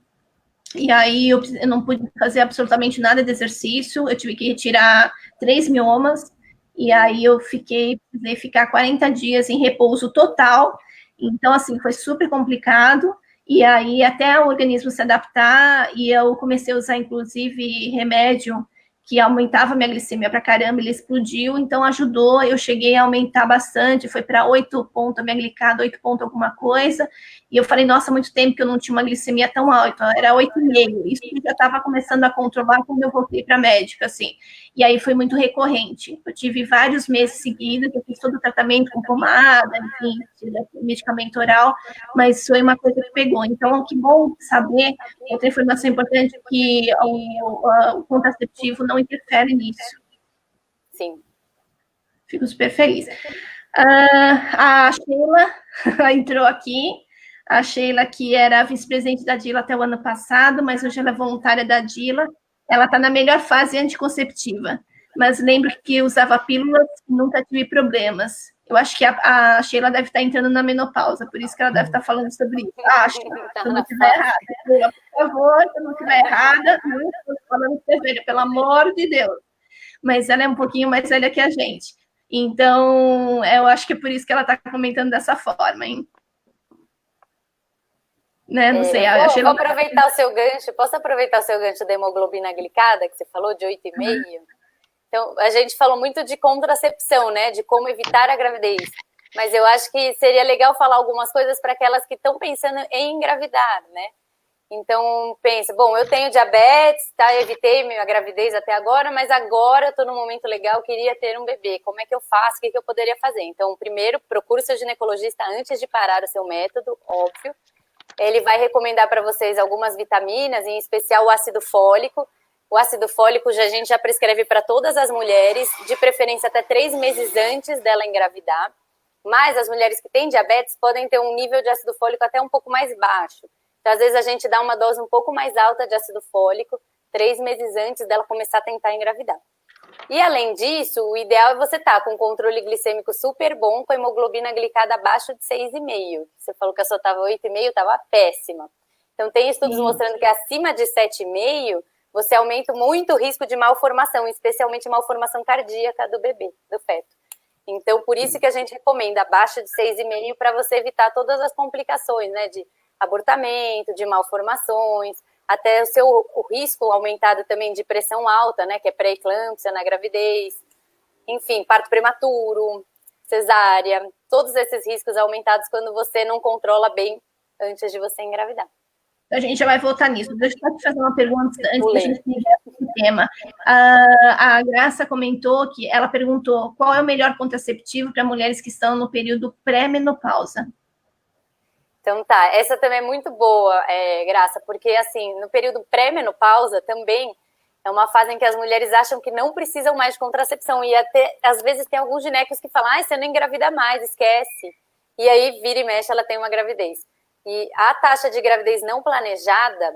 B: e aí eu não pude fazer absolutamente nada de exercício, eu tive que retirar 3 miomas, e aí eu precisei ficar 40 dias em repouso total. Então, assim, foi super complicado. E aí, até o organismo se adaptar, e eu comecei a usar, inclusive, remédio que aumentava a minha glicemia pra caramba, ele explodiu, então ajudou, eu cheguei a aumentar bastante, foi para 8 pontos a minha glicada, 8 pontos alguma coisa, e eu falei, nossa, muito tempo que eu não tinha uma glicemia tão alta, era 8,5, isso já estava começando a controlar quando eu voltei para a médica, assim, e aí foi muito recorrente, eu tive vários meses seguidos, eu fiz todo o tratamento com pomada, enfim, medicamento oral, mas foi uma coisa que pegou, então que bom saber, outra informação importante, que o contraceptivo não interfere nisso.
D: Sim.
B: Fico super feliz. A Sheila entrou aqui. A Sheila, que era vice-presidente da DILA até o ano passado, mas hoje ela é voluntária da DILA. Ela está na melhor fase anticonceptiva. Mas lembro que usava pílulas e nunca tive problemas. Eu acho que a Sheila deve estar entrando na menopausa, por isso que ela deve estar falando sobre isso. Acho, se eu não estiver errada. Por favor, se eu não estiver errada, não estou falando que é velha, pelo amor de Deus. Mas ela é um pouquinho mais velha que a gente. Então, eu acho que é por isso que ela está comentando dessa forma, hein? Né? Não sei.
D: Vou aproveitar o seu gancho. Posso aproveitar o seu gancho da hemoglobina glicada, que você falou, de 8,5? Então, a gente falou muito de contracepção, né? De como evitar a gravidez. Mas eu acho que seria legal falar algumas coisas para aquelas que estão pensando em engravidar, né? Então, pensa, bom, eu tenho diabetes, tá? Evitei minha gravidez até agora, mas agora eu tô num momento legal, queria ter um bebê. Como é que eu faço? O que eu poderia fazer? Então, primeiro, procure o seu ginecologista antes de parar o seu método, óbvio. Ele vai recomendar para vocês algumas vitaminas, em especial o ácido fólico. O ácido fólico a gente já prescreve para todas as mulheres, de preferência até 3 meses antes dela engravidar. Mas as mulheres que têm diabetes podem ter um nível de ácido fólico até um pouco mais baixo. Então, às vezes, a gente dá uma dose um pouco mais alta de ácido fólico 3 meses antes dela começar a tentar engravidar. E, além disso, o ideal é você estar com um controle glicêmico super bom, com a hemoglobina glicada abaixo de 6,5. Você falou que a sua estava 8,5, estava péssima. Então, tem estudos mostrando que acima de 7,5, você aumenta muito o risco de malformação, especialmente malformação cardíaca do bebê, do feto. Então, por isso que a gente recomenda abaixo de 6,5 para você evitar todas as complicações, né, de abortamento, de malformações, até o risco aumentado também de pressão alta, né, que é pré-eclâmpsia na gravidez, enfim, parto prematuro, cesárea, todos esses riscos aumentados quando você não controla bem antes de você engravidar.
B: A gente já vai voltar nisso. Deixa eu te fazer uma pergunta antes da gente seguir esse tema. A Graça comentou que ela perguntou qual é o melhor contraceptivo para mulheres que estão no período pré-menopausa.
D: Então tá, essa também é muito boa, Graça, porque assim, no período pré-menopausa também É uma fase em que as mulheres acham que não precisam mais de contracepção. E até, às vezes, tem alguns ginecos que falam, você não engravida mais, esquece. E aí, vira e mexe, ela tem uma gravidez. E a taxa de gravidez não planejada,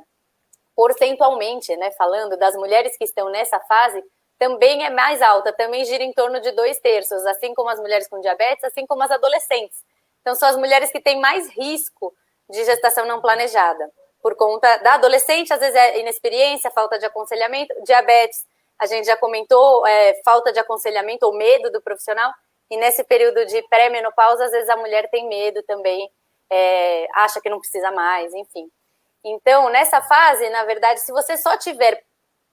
D: porcentualmente, né, falando das mulheres que estão nessa fase, também é mais alta, também gira em torno de 2/3, assim como as mulheres com diabetes, assim como as adolescentes. Então, são as mulheres que têm mais risco de gestação não planejada. Por conta da adolescente, às vezes é inexperiência, falta de aconselhamento, diabetes, a gente já comentou, falta de aconselhamento ou medo do profissional, e nesse período de pré-menopausa, às vezes a mulher tem medo também, acha que não precisa mais, enfim. Então, nessa fase, na verdade, se você só tiver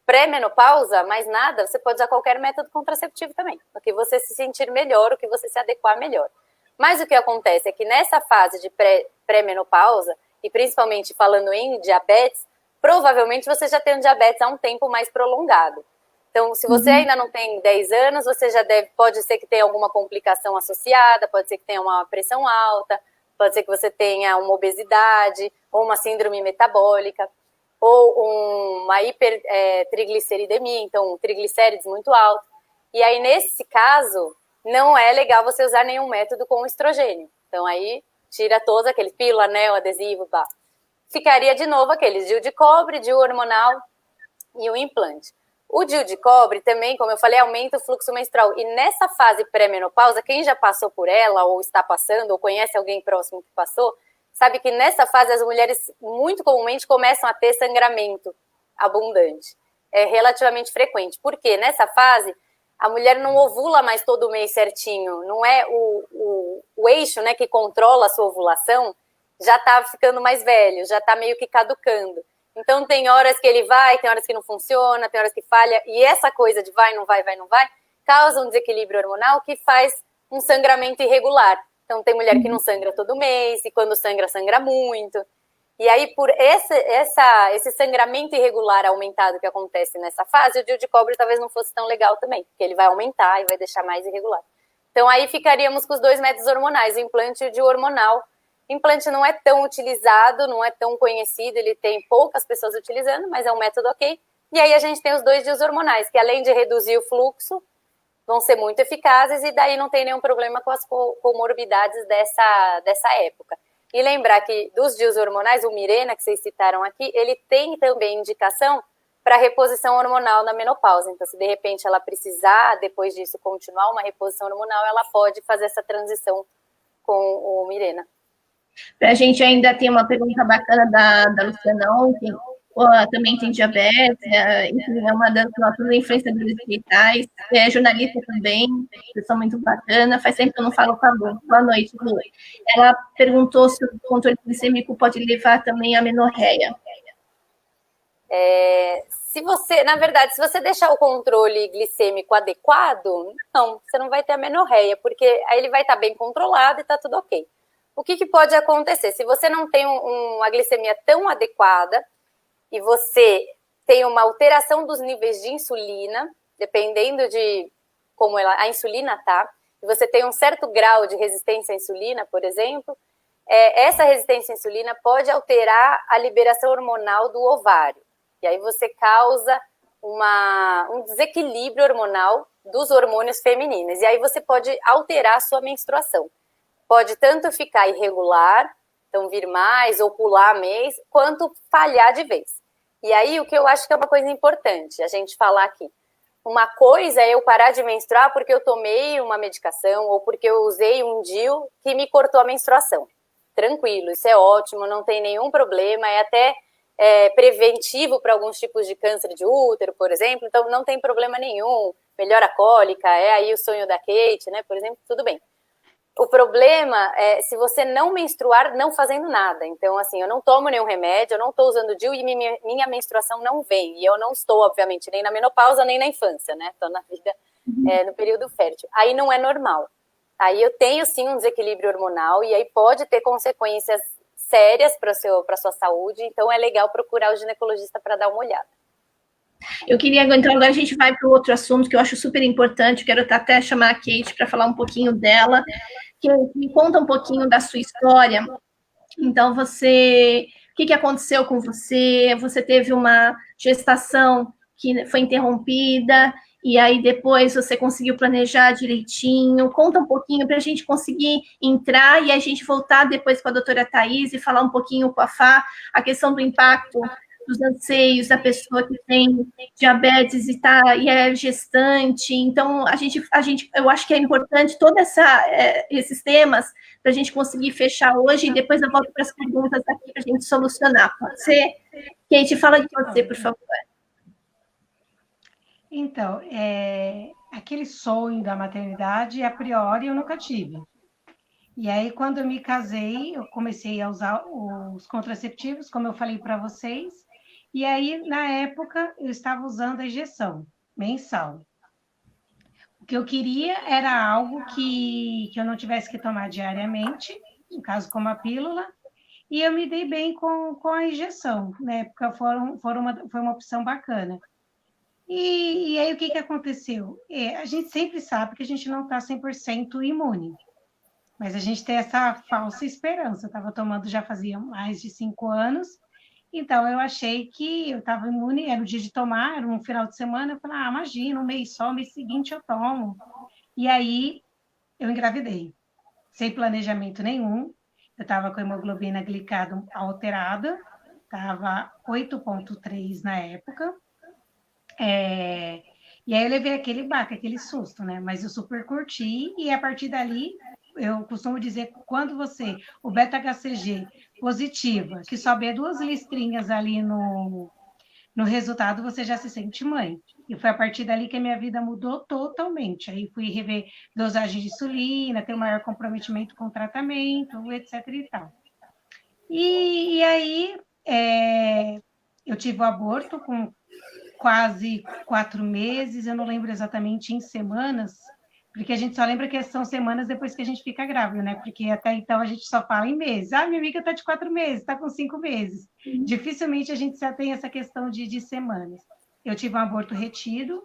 D: pré-menopausa, mais nada, você pode usar qualquer método contraceptivo também, o que você se sentir melhor, o que você se adequar melhor. Mas o que acontece é que nessa fase de pré-menopausa, e principalmente falando em diabetes, provavelmente você já tem um diabetes há um tempo mais prolongado. Então, se você ainda não tem 10 anos, você já pode ser que tenha alguma complicação associada, pode ser que tenha uma pressão alta, pode ser que você tenha uma obesidade, ou uma síndrome metabólica, ou uma hipertrigliceridemia, então triglicérides muito alto. E aí, nesse caso, não é legal você usar nenhum método com estrogênio. Então, aí, tira todos aqueles pílula, anel, adesivo, pá. Ficaria de novo aqueles DIU de cobre, DIU hormonal e o implante. O DIU de cobre também, como eu falei, aumenta o fluxo menstrual. E nessa fase pré-menopausa, quem já passou por ela, ou está passando, ou conhece alguém próximo que passou, sabe que nessa fase as mulheres muito comumente começam a ter sangramento abundante. É relativamente frequente. Por quê? Nessa fase, a mulher não ovula mais todo mês certinho. Não é o eixo, né, que controla a sua ovulação, já está ficando mais velho, já está meio que caducando. Então, tem horas que ele vai, tem horas que não funciona, tem horas que falha. E essa coisa de vai, não vai, causa um desequilíbrio hormonal que faz um sangramento irregular. Então, tem mulher que não sangra todo mês, e quando sangra, sangra muito. E aí, por esse sangramento irregular aumentado que acontece nessa fase, o DIU de cobre talvez não fosse tão legal também, porque ele vai aumentar e vai deixar mais irregular. Então, aí ficaríamos com os 2 métodos hormonais, o implante e o DIU hormonal. O implante não é tão utilizado, não é tão conhecido, ele tem poucas pessoas utilizando, mas é um método ok. E aí a gente tem os 2 DIUs hormonais, que além de reduzir o fluxo, vão ser muito eficazes e daí não tem nenhum problema com as comorbidades dessa época. E lembrar que dos DIUs hormonais, o Mirena, que vocês citaram aqui, ele tem também indicação para reposição hormonal na menopausa. Então, se de repente ela precisar, depois disso, continuar uma reposição hormonal, ela pode fazer essa transição com o Mirena.
B: A gente ainda tem uma pergunta bacana da Luciana ontem, também tem diabetes, enfim, é uma das nossas influenciadoras digitais, é jornalista também, pessoa muito bacana, faz tempo que eu não falo com a Lu. Boa noite, Lu. Ela perguntou se o controle glicêmico pode levar também à menorreia.
D: Na verdade, se você deixar o controle glicêmico adequado, não, você não vai ter a menorreia, porque aí ele vai estar bem controlado e está tudo ok. O que pode acontecer? Se você não tem uma glicemia tão adequada e você tem uma alteração dos níveis de insulina, dependendo de como a insulina está, e você tem um certo grau de resistência à insulina, por exemplo, essa resistência à insulina pode alterar a liberação hormonal do ovário. E aí você causa um desequilíbrio hormonal dos hormônios femininos. E aí você pode alterar a sua menstruação. Pode tanto ficar irregular, então vir mais ou pular mês, quanto falhar de vez. E aí o que eu acho que é uma coisa importante a gente falar aqui. Uma coisa é eu parar de menstruar porque eu tomei uma medicação ou porque eu usei um DIU que me cortou a menstruação. Tranquilo, isso é ótimo, não tem nenhum problema, é até preventivo para alguns tipos de câncer de útero, por exemplo, então não tem problema nenhum, melhora a cólica, é aí o sonho da Kate, né, por exemplo, tudo bem. O problema é se você não menstruar não fazendo nada. Então, assim, eu não tomo nenhum remédio, eu não estou usando DIU e minha menstruação não vem. E eu não estou, obviamente, nem na menopausa, nem na infância, né? Estou na vida, no período fértil. Aí não é normal. Aí eu tenho, sim, um desequilíbrio hormonal e aí pode ter consequências sérias para a sua saúde. Então, é legal procurar o ginecologista para dar uma olhada.
B: Eu queria, então, agora a gente vai para o outro assunto que eu acho super importante, quero até chamar a Kate para falar um pouquinho dela, que me conta um pouquinho da sua história. Então, o que aconteceu com você? Você teve uma gestação que foi interrompida, e aí depois você conseguiu planejar direitinho. Conta um pouquinho para a gente conseguir entrar e a gente voltar depois com a doutora Thais e falar um pouquinho com a Fá, a questão do impacto dos anseios da pessoa que tem diabetes e é gestante. Então, eu acho que é importante todos esses temas para a gente conseguir fechar hoje e depois eu volto para as perguntas aqui para a gente solucionar. Pode ser? Kate, fala de você, por favor.
E: Então, aquele sonho da maternidade, a priori, eu nunca tive. E aí, quando eu me casei, eu comecei a usar os contraceptivos, como eu falei para vocês. E aí, na época, eu estava usando a injeção mensal. O que eu queria era algo que eu não tivesse que tomar diariamente, no caso, como a pílula, e eu me dei bem com a injeção. Na época, foi uma opção bacana. E aí, o que aconteceu? A gente sempre sabe que a gente não está 100% imune, mas a gente tem essa falsa esperança. Eu estava tomando já fazia mais de 5 anos, então eu achei que eu estava imune, era o dia de tomar, era um final de semana, eu falei, imagina, um mês só, mês seguinte eu tomo. E aí, eu engravidei, sem planejamento nenhum, eu estava com a hemoglobina glicada alterada, estava 8,3 na época, e aí eu levei aquele baque, aquele susto, né? Mas eu super curti, e a partir dali, eu costumo dizer que quando o beta-HCG positiva, que sobe 2 listrinhas ali no resultado, você já se sente mãe. E foi a partir dali que a minha vida mudou totalmente. Aí fui rever dosagem de insulina, ter um maior comprometimento com o tratamento, etc. e tal. E aí, eu tive o aborto com quase 4 meses, eu não lembro exatamente em semanas, porque a gente só lembra que são semanas depois que a gente fica grávida, né? Porque até então a gente só fala em meses. Minha amiga está de 4 meses, está com 5 meses. Dificilmente a gente já tem essa questão de semanas. Eu tive um aborto retido,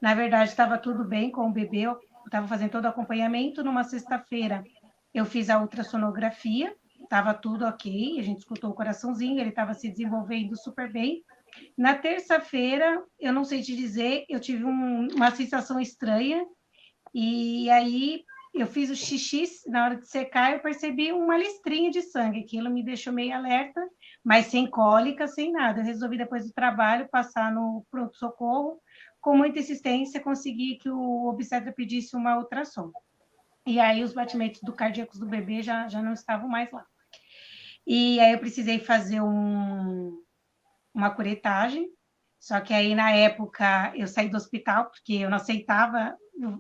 E: na verdade estava tudo bem com o bebê, eu estava fazendo todo o acompanhamento. Numa sexta-feira eu fiz a ultrassonografia, estava tudo ok, a gente escutou o coraçãozinho, ele estava se desenvolvendo super bem. Na terça-feira, eu não sei te dizer, eu tive uma sensação estranha, e aí eu fiz o xixi, na hora de secar, eu percebi uma listrinha de sangue, aquilo me deixou meio alerta, mas sem cólica, sem nada. Eu resolvi, depois do trabalho, passar no pronto-socorro, com muita insistência, consegui que o obstetra pedisse uma ultrassom. E aí os batimentos cardíacos do bebê já não estavam mais lá. E aí eu precisei fazer uma curetagem, só que aí na época eu saí do hospital, porque eu não aceitava,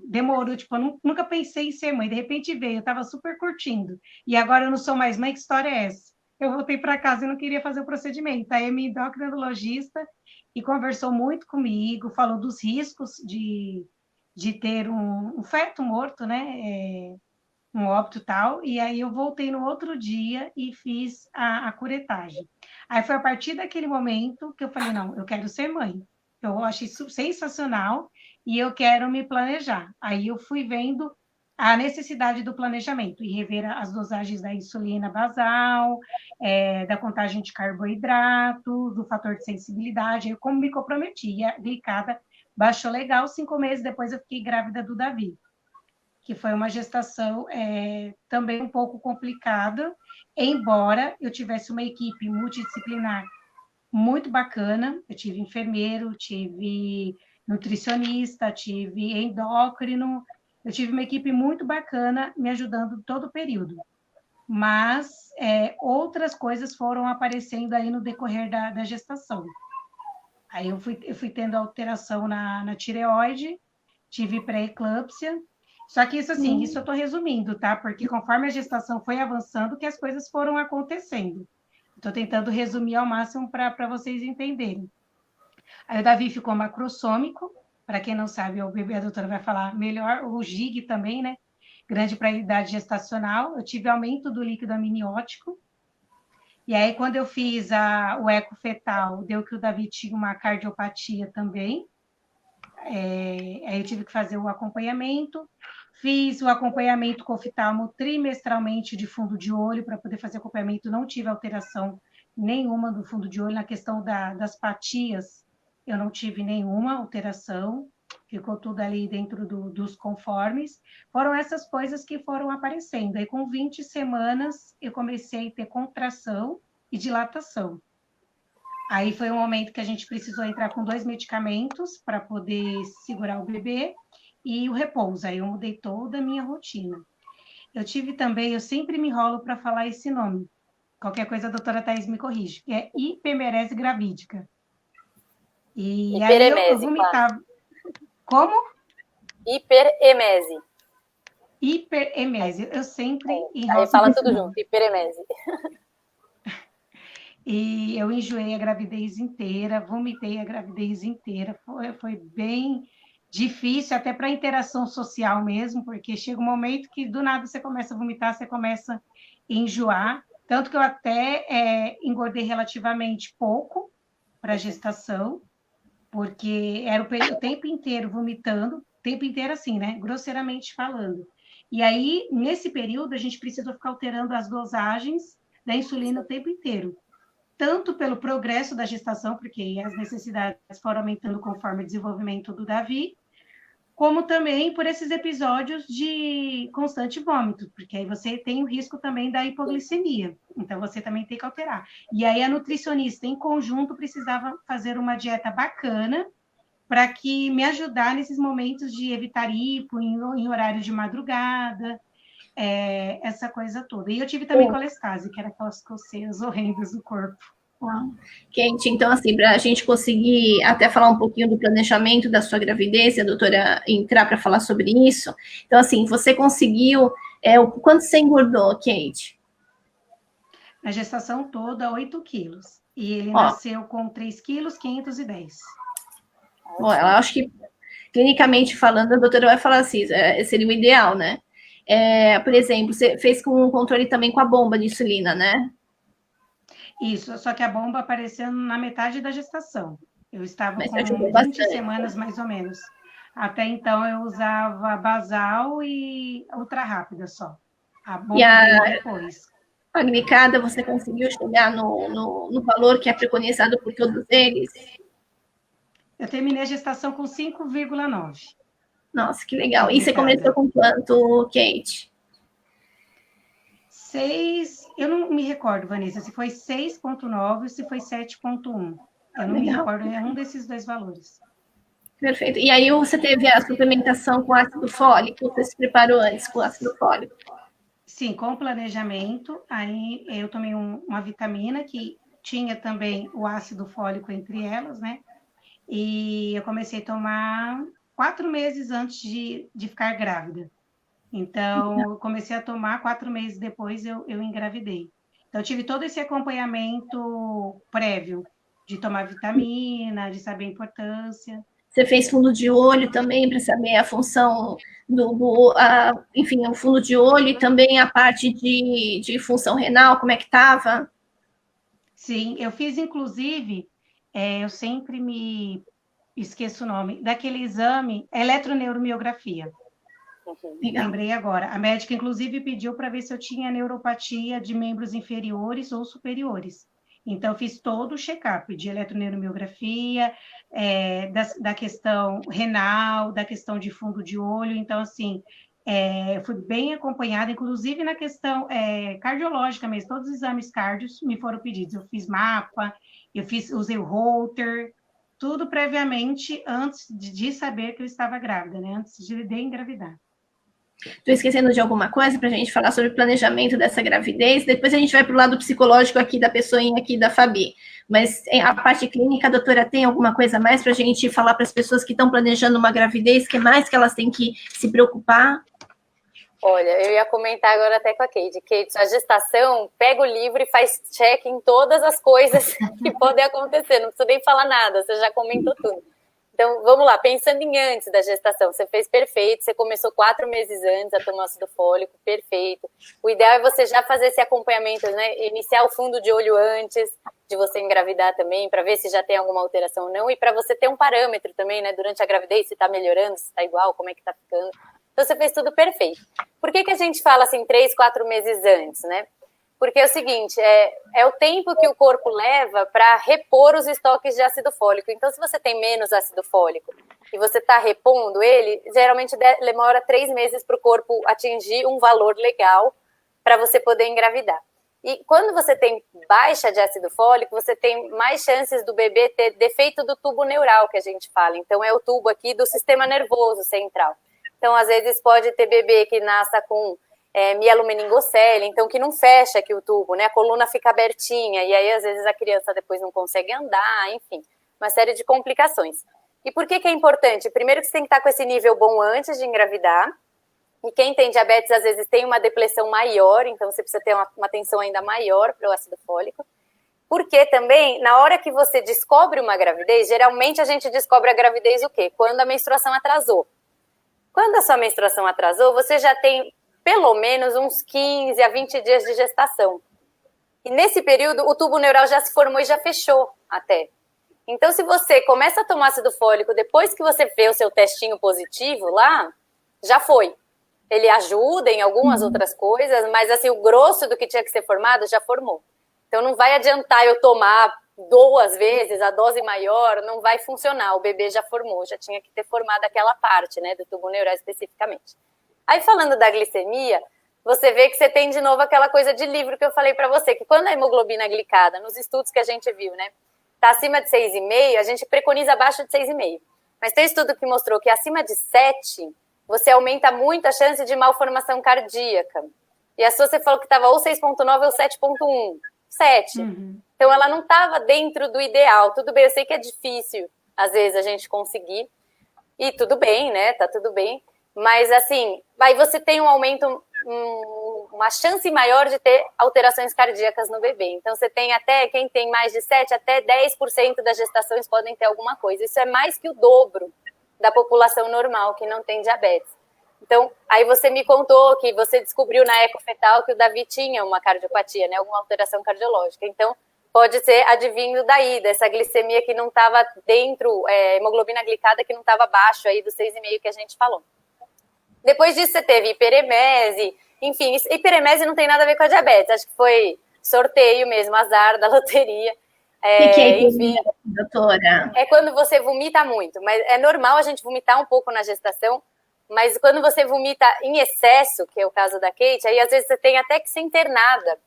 E: demorou, tipo, eu nunca pensei em ser mãe, de repente veio, eu estava super curtindo, e agora eu não sou mais mãe, que história é essa? Eu voltei para casa e não queria fazer o procedimento, aí minha endocrinologista e conversou muito comigo, falou dos riscos de ter um feto morto, né, um óbito e tal, e aí eu voltei no outro dia e fiz a curetagem. Aí foi a partir daquele momento que eu falei, não, eu quero ser mãe. Eu achei isso sensacional e eu quero me planejar. Aí eu fui vendo a necessidade do planejamento e rever as dosagens da insulina basal, da contagem de carboidrato, do fator de sensibilidade. Eu, como me comprometi, a glicada baixou legal. 5 meses depois eu fiquei grávida do Davi, que foi uma gestação também um pouco complicada, embora eu tivesse uma equipe multidisciplinar muito bacana. Eu tive enfermeiro, tive nutricionista, tive endócrino, eu tive uma equipe muito bacana me ajudando todo o período. Mas outras coisas foram aparecendo aí no decorrer da gestação. Aí eu fui tendo alteração na tireoide, tive pré-eclâmpsia. Só que isso, assim, isso eu estou resumindo, tá? Porque conforme a gestação foi avançando, que as coisas foram acontecendo. Estou tentando resumir ao máximo para vocês entenderem. Aí o Davi ficou macrossômico, para quem não sabe, o bebê, a doutora vai falar melhor, o GIG também, né? Grande para a idade gestacional. Eu tive aumento do líquido amniótico. E aí, quando eu fiz o eco fetal, deu que o Davi tinha uma cardiopatia também. Aí eu tive que fazer o acompanhamento, fiz o acompanhamento com oftalmo trimestralmente de fundo de olho, para poder fazer acompanhamento, não tive alteração nenhuma do fundo de olho, na questão das patias, eu não tive nenhuma alteração, ficou tudo ali dentro dos conformes. Foram essas coisas que foram aparecendo. Aí, com 20 semanas, eu comecei a ter contração e dilatação. Aí foi um momento que a gente precisou entrar com 2 medicamentos para poder segurar o bebê e o repouso. Aí eu mudei toda a minha rotina. Eu tive também, eu sempre me enrolo para falar esse nome. Qualquer coisa a doutora Thais me corrige, que é hiperemese gravídica. E aí eu vomitava. Como?
D: Hiperemese.
E: Hiperemese. Eu sempre
D: enrolo. Aí fala tudo junto, hiperemese.
E: E eu enjoei a gravidez inteira, vomitei a gravidez inteira. Foi bem difícil, até para a interação social mesmo, porque chega um momento que do nada você começa a vomitar, você começa a enjoar. Tanto que eu até engordei relativamente pouco para a gestação, porque era o tempo inteiro vomitando, o tempo inteiro assim, né? Grosseiramente falando. E aí, nesse período, a gente precisou ficar alterando as dosagens da insulina o tempo inteiro. Tanto pelo progresso da gestação, porque as necessidades foram aumentando conforme o desenvolvimento do Davi, como também por esses episódios de constante vômito, porque aí você tem o risco também da hipoglicemia, então você também tem que alterar. E aí a nutricionista, em conjunto, precisava fazer uma dieta bacana para que me ajudar nesses momentos de evitar hipo em horário de madrugada, essa coisa toda. E eu tive também colestase, que era aquelas coceiras horrendas do corpo.
B: Kate, então, assim, para a gente conseguir até falar um pouquinho do planejamento da sua gravidez, a doutora entrar para falar sobre isso. Então, assim, você conseguiu... quanto você engordou, Kate?
E: Na gestação toda, 8 quilos. E ele nasceu com 3,510 quilos.
B: Bom, eu acho que, clinicamente falando, a doutora vai falar assim, seria o ideal, né? Por exemplo, você fez com um controle também com a bomba de insulina, né?
E: Isso, só que a bomba apareceu na metade da gestação. Eu estava com 20 semanas, mais ou menos. Até então, eu usava basal e ultra rápida só. A bomba veio depois.
B: A glicada, você conseguiu chegar no valor que é preconizado por todos eles?
E: Eu terminei a gestação com 5,9.
B: Nossa, que legal. E você começou com quanto, Kate?
E: 6, eu não me recordo, Vanessa, se foi 6,9 ou se foi 7,1. Eu não me recordo, é um desses dois valores.
B: Perfeito. E aí você teve a suplementação com ácido fólico? Você se preparou antes com ácido fólico?
E: Sim, com planejamento. Aí eu tomei uma vitamina que tinha também o ácido fólico entre elas, né? E eu comecei a tomar 4 meses antes de ficar grávida. Então, eu comecei a tomar, 4 meses depois eu engravidei. Então, eu tive todo esse acompanhamento prévio, de tomar vitamina, de saber a importância.
B: Você fez fundo de olho também, para saber a função enfim, o fundo de olho e também a parte de função renal, como é que estava?
E: Sim, eu fiz, inclusive, eu sempre me esqueço o nome, daquele exame, eletroneuromiografia.
B: Legal.
E: Lembrei agora. A médica, inclusive, pediu para ver se eu tinha neuropatia de membros inferiores ou superiores. Então, eu fiz todo o check-up de eletroneuromiografia, da questão renal, da questão de fundo de olho. Então, assim, eu fui bem acompanhada, inclusive na questão cardiológica mesmo. Todos os exames cardios me foram pedidos. Eu fiz mapa, usei o Holter, tudo previamente antes de saber que eu estava grávida, né? Antes de engravidar.
B: Estou esquecendo de alguma coisa para a gente falar sobre o planejamento dessa gravidez. Depois a gente vai para o lado psicológico aqui da pessoinha aqui da Fabi. Mas a parte clínica, a doutora, tem alguma coisa a mais para a gente falar para as pessoas que estão planejando uma gravidez? Que mais que elas têm que se preocupar?
D: Olha, eu ia comentar agora até com a Kate. Kate, a gestação, pega o livro e faz check em todas as coisas que podem acontecer. Não precisa nem falar nada, você já comentou tudo. Então, vamos lá, pensando em antes da gestação, você fez perfeito, você começou 4 meses antes a tomar ácido fólico, perfeito. O ideal é você já fazer esse acompanhamento, né? Iniciar o fundo de olho antes de você engravidar também, para ver se já tem alguma alteração ou não, e para você ter um parâmetro também, né? Durante a gravidez, se está melhorando, se está igual, como é que está ficando. Então, você fez tudo perfeito. Por que a gente fala assim 3, 4 meses antes, né? porque é o seguinte, é o tempo que o corpo leva para repor os estoques de ácido fólico. Então, se você tem menos ácido fólico e você está repondo ele, geralmente demora 3 meses para o corpo atingir um valor legal para você poder engravidar. E quando você tem baixa de ácido fólico, você tem mais chances do bebê ter defeito do tubo neural, que a gente fala. Então, é o tubo aqui do sistema nervoso central. Então, às vezes, pode ter bebê que nasça com mielomeningocele, então que não fecha aqui o tubo, né? A coluna fica abertinha, e aí, às vezes, a criança depois não consegue andar, enfim, uma série de complicações. E por que é importante? Primeiro que você tem que estar com esse nível bom antes de engravidar, e quem tem diabetes, às vezes, tem uma depressão maior, então você precisa ter uma atenção ainda maior para o ácido fólico. Porque também, na hora que você descobre uma gravidez, geralmente a gente descobre a gravidez o quê? Quando a menstruação atrasou. Quando a sua menstruação atrasou, você já tem pelo menos uns 15 a 20 dias de gestação. E nesse período, o tubo neural já se formou e já fechou até. Então, se você começa a tomar ácido fólico depois que você vê o seu testinho positivo lá, já foi. Ele ajuda em algumas outras coisas, mas assim, o grosso do que tinha que ser formado já formou. Então não vai adiantar eu tomar 2 vezes a dose maior, não vai funcionar. O bebê já formou, já tinha que ter formado aquela parte, né, do tubo neural especificamente. Aí falando da glicemia, você vê que você tem de novo aquela coisa de livro que eu falei para você, que quando a hemoglobina glicada, nos estudos que a gente viu, né, tá acima de 6,5, a gente preconiza abaixo de 6,5. Mas tem estudo que mostrou que acima de 7, você aumenta muito a chance de malformação cardíaca. E a sua, você falou que estava ou 6,9 ou 7,1. 7. Então, ela não estava dentro do ideal. Tudo bem, eu sei que é difícil, às vezes, a gente conseguir. E tudo bem, né? Tá tudo bem. Mas, assim, aí você tem um aumento, uma chance maior de ter alterações cardíacas no bebê. Então, você tem até, quem tem mais de 7, até 10% das gestações podem ter alguma coisa. Isso é mais que o dobro da população normal que não tem diabetes. Então, aí você me contou que você descobriu na eco fetal que o Davi tinha uma cardiopatia, né, alguma alteração cardiológica. Então, pode ser advindo daí, dessa glicemia que não estava dentro, hemoglobina glicada que não estava abaixo aí dos 6,5 que a gente falou. Depois disso, você teve hiperemese, enfim, hiperemese não tem nada a ver com a diabetes, acho que foi sorteio mesmo, azar da loteria.
B: O que é hiperemese, doutora?
D: É quando você vomita muito, mas é normal a gente vomitar um pouco na gestação, mas quando você vomita em excesso, que é o caso da Kate, aí às vezes você tem até que ser internada,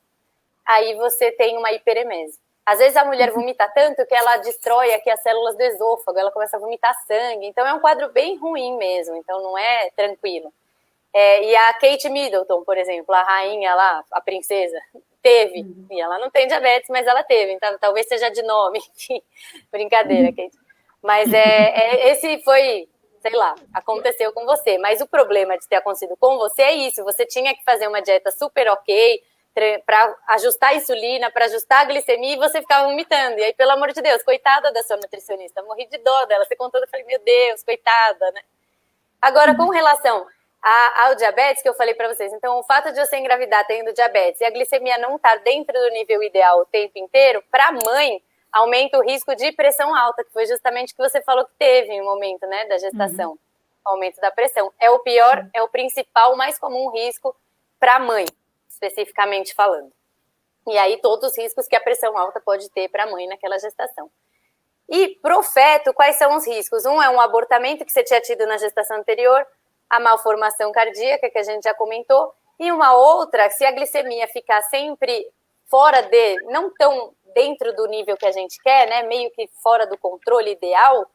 D: aí você tem uma hiperemese. Às vezes a mulher vomita tanto que ela destrói aqui as células do esôfago, ela começa a vomitar sangue, então é um quadro bem ruim mesmo, então não é tranquilo. E a Kate Middleton, por exemplo, a rainha lá, a princesa, teve, e ela não tem diabetes, mas ela teve, então talvez seja de nome, enfim, brincadeira, Kate. Mas esse foi, sei lá, aconteceu com você, mas o problema de ter acontecido com você é isso, você tinha que fazer uma dieta super ok, para ajustar a insulina, para ajustar a glicemia, e você ficava vomitando, e aí, pelo amor de Deus, coitada da sua nutricionista, morri de dó dela, você contou, eu falei, meu Deus, coitada, né? Agora, com relação ao diabetes, que eu falei para vocês, então o fato de você engravidar tendo diabetes e a glicemia não estar dentro do nível ideal o tempo inteiro, para a mãe, aumenta o risco de pressão alta, que foi justamente o que você falou que teve em um momento, né, da gestação, aumento da pressão. É o pior, é o principal, mais comum risco para a mãe, especificamente falando. E aí todos os riscos que a pressão alta pode ter para a mãe naquela gestação. E pro feto, quais são os riscos? Um é um abortamento que você tinha tido na gestação anterior, a malformação cardíaca, que a gente já comentou, e uma outra, se a glicemia ficar sempre fora não tão dentro do nível que a gente quer, né, meio que fora do controle ideal,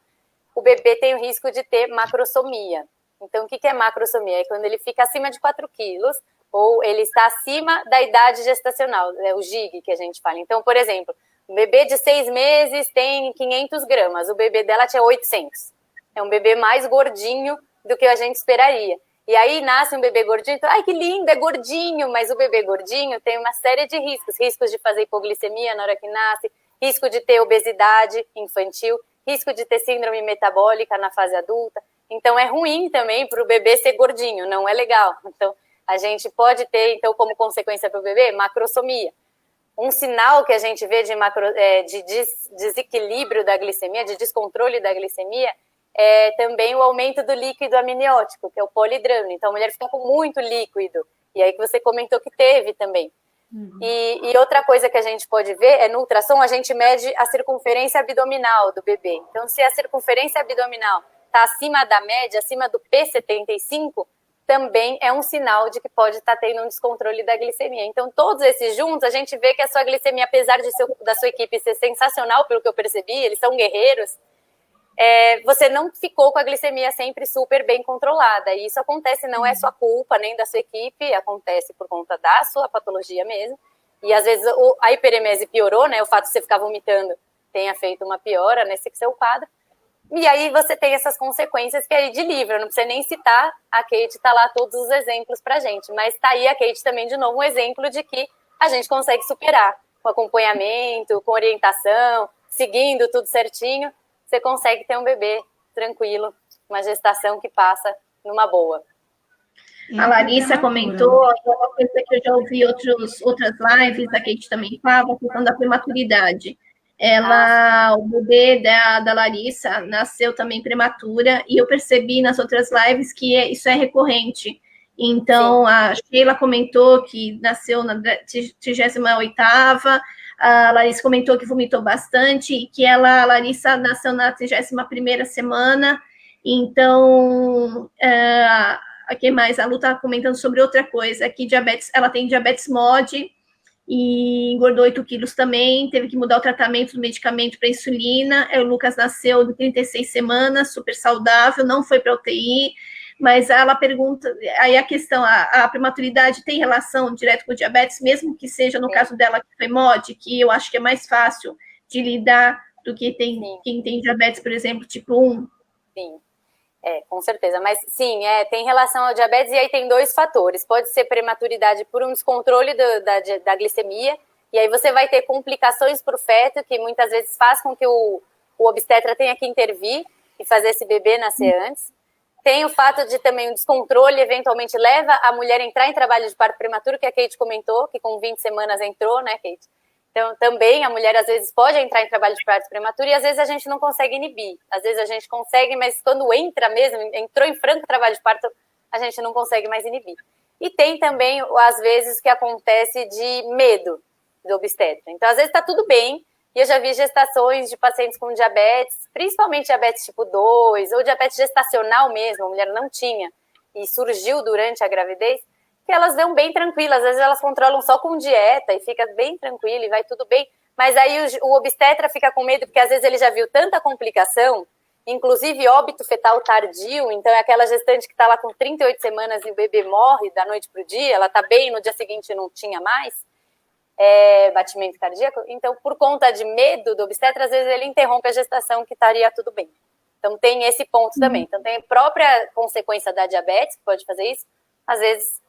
D: o bebê tem o risco de ter macrosomia. Então, o que é macrosomia? É quando ele fica acima de 4 quilos, ou ele está acima da idade gestacional, o GIG que a gente fala. Então, por exemplo, um bebê de 6 meses tem 500 gramas, o bebê dela tinha 800. É um bebê mais gordinho do que a gente esperaria. E aí nasce um bebê gordinho, então, ai que lindo, é gordinho, mas o bebê gordinho tem uma série de riscos. Riscos de fazer hipoglicemia na hora que nasce, risco de ter obesidade infantil, risco de ter síndrome metabólica na fase adulta. Então é ruim também para o bebê ser gordinho, não é legal. Então a gente pode ter, então, como consequência para o bebê, macrosomia. Um sinal que a gente vê de desequilíbrio da glicemia, de descontrole da glicemia, é também o aumento do líquido amniótico, que é o polidrano. Então, a mulher fica com muito líquido. E aí que você comentou que teve também. E outra coisa que a gente pode ver é no ultrassom a gente mede a circunferência abdominal do bebê. Então, se a circunferência abdominal está acima da média, acima do P75, também é um sinal de que pode estar tendo um descontrole da glicemia. Então, todos esses juntos, a gente vê que a sua glicemia, apesar da sua equipe ser sensacional, pelo que eu percebi, eles são guerreiros, você não ficou com a glicemia sempre super bem controlada. E isso acontece, não é sua culpa, nem da sua equipe, acontece por conta da sua patologia mesmo. E às vezes a hiperemese piorou, né? O fato de você ficar vomitando tenha feito uma piora nesse seu quadro. E aí você tem essas consequências que aí de livro, eu não precisa nem citar, a Kate tá lá todos os exemplos pra gente. Mas tá aí a Kate também, de novo, um exemplo de que a gente consegue superar com acompanhamento, com orientação, seguindo tudo certinho. Você consegue ter um bebê tranquilo, uma gestação que passa numa boa.
B: A Larissa comentou, uma coisa que eu já ouvi outras lives, a Kate também fala, a questão da prematuridade. O bebê da Larissa nasceu também prematura, e eu percebi nas outras lives que isso é recorrente. Então, a Sheila comentou que nasceu na 38ª, a Larissa comentou que vomitou bastante, e que a Larissa nasceu na 31ª semana. Então, a que mais? A Lu está comentando sobre outra coisa, que diabetes, ela tem diabetes MOD, e engordou 8 quilos também, teve que mudar o tratamento do medicamento para insulina. O Lucas nasceu de 36 semanas, super saudável, não foi para UTI, mas ela pergunta, aí a questão, a prematuridade tem relação direto com o diabetes, mesmo que seja no caso dela que foi MOD, que eu acho que é mais fácil de lidar do que quem tem diabetes, por exemplo, tipo 1.
D: Sim. Com certeza, mas sim, tem relação ao diabetes, e aí tem dois fatores. Pode ser prematuridade por um descontrole da glicemia, e aí você vai ter complicações para o feto, que muitas vezes faz com que o obstetra tenha que intervir e fazer esse bebê nascer antes. Tem o fato de também o descontrole eventualmente leva a mulher a entrar em trabalho de parto prematuro, que a Kate comentou, que com 20 semanas entrou, né, Kate? Então, também a mulher, às vezes, pode entrar em trabalho de parto prematuro, e às vezes a gente não consegue inibir. Às vezes a gente consegue, mas quando entra mesmo, entrou em franco trabalho de parto, a gente não consegue mais inibir. E tem também, às vezes, que acontece de medo do obstetra. Então, às vezes está tudo bem, e eu já vi gestações de pacientes com diabetes, principalmente diabetes tipo 2, ou diabetes gestacional mesmo, a mulher não tinha, e surgiu durante a gravidez, que elas vão bem tranquilas, às vezes elas controlam só com dieta e fica bem tranquila e vai tudo bem, mas aí o obstetra fica com medo, porque às vezes ele já viu tanta complicação, inclusive óbito fetal tardio, então é aquela gestante que está lá com 38 semanas e o bebê morre da noite para o dia, ela está bem, no dia seguinte não tinha mais batimento cardíaco, então por conta de medo do obstetra, às vezes ele interrompe a gestação, que estaria tudo bem. Então tem esse ponto também. Então tem a própria consequência da diabetes, que pode fazer isso, às vezes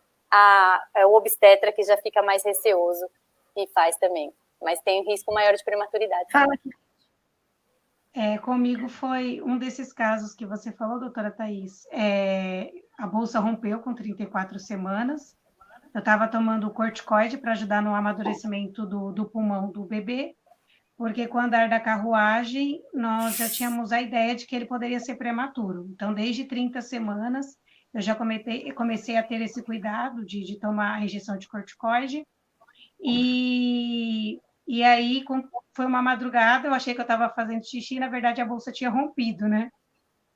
D: o obstetra que já fica mais receoso e faz também, mas tem um risco maior de prematuridade.
B: Fala.
E: Comigo foi um desses casos que você falou, doutora Thaís. A bolsa rompeu com 34 semanas, eu estava tomando corticoide para ajudar no amadurecimento do pulmão do bebê, porque quando era da carruagem, nós já tínhamos a ideia de que ele poderia ser prematuro. Então, desde 30 semanas, eu já comecei a ter esse cuidado de tomar a injeção de corticoide. E aí, foi uma madrugada, eu achei que eu estava fazendo xixi, na verdade, a bolsa tinha rompido, né?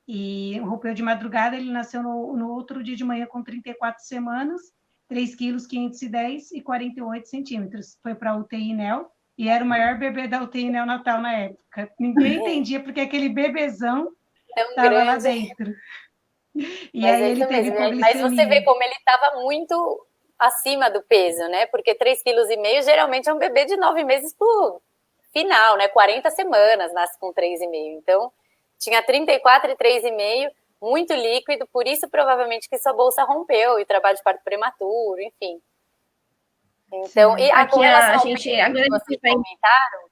E: E rompeu de madrugada, ele nasceu no outro dia de manhã com 34 semanas, 3 quilos, 510 e 48 centímetros. Foi para a UTI NEL, e era o maior bebê da UTI neonatal na época. Ninguém entendia porque aquele bebezão estava lá dentro. E
D: mas
E: aí ele teve hipoglicemia.
D: Mas você vê como ele estava muito acima do peso, né? Porque 3,5 kg geralmente é um bebê de 9 meses pro final, né? 40 semanas nasce com 3,5. Então, tinha 34 e 3,5, muito líquido, por isso provavelmente que sua bolsa rompeu e trabalho de parto prematuro, enfim. Então,
B: sim.
D: E a correlação
B: a gente agora
D: vocês comentaram,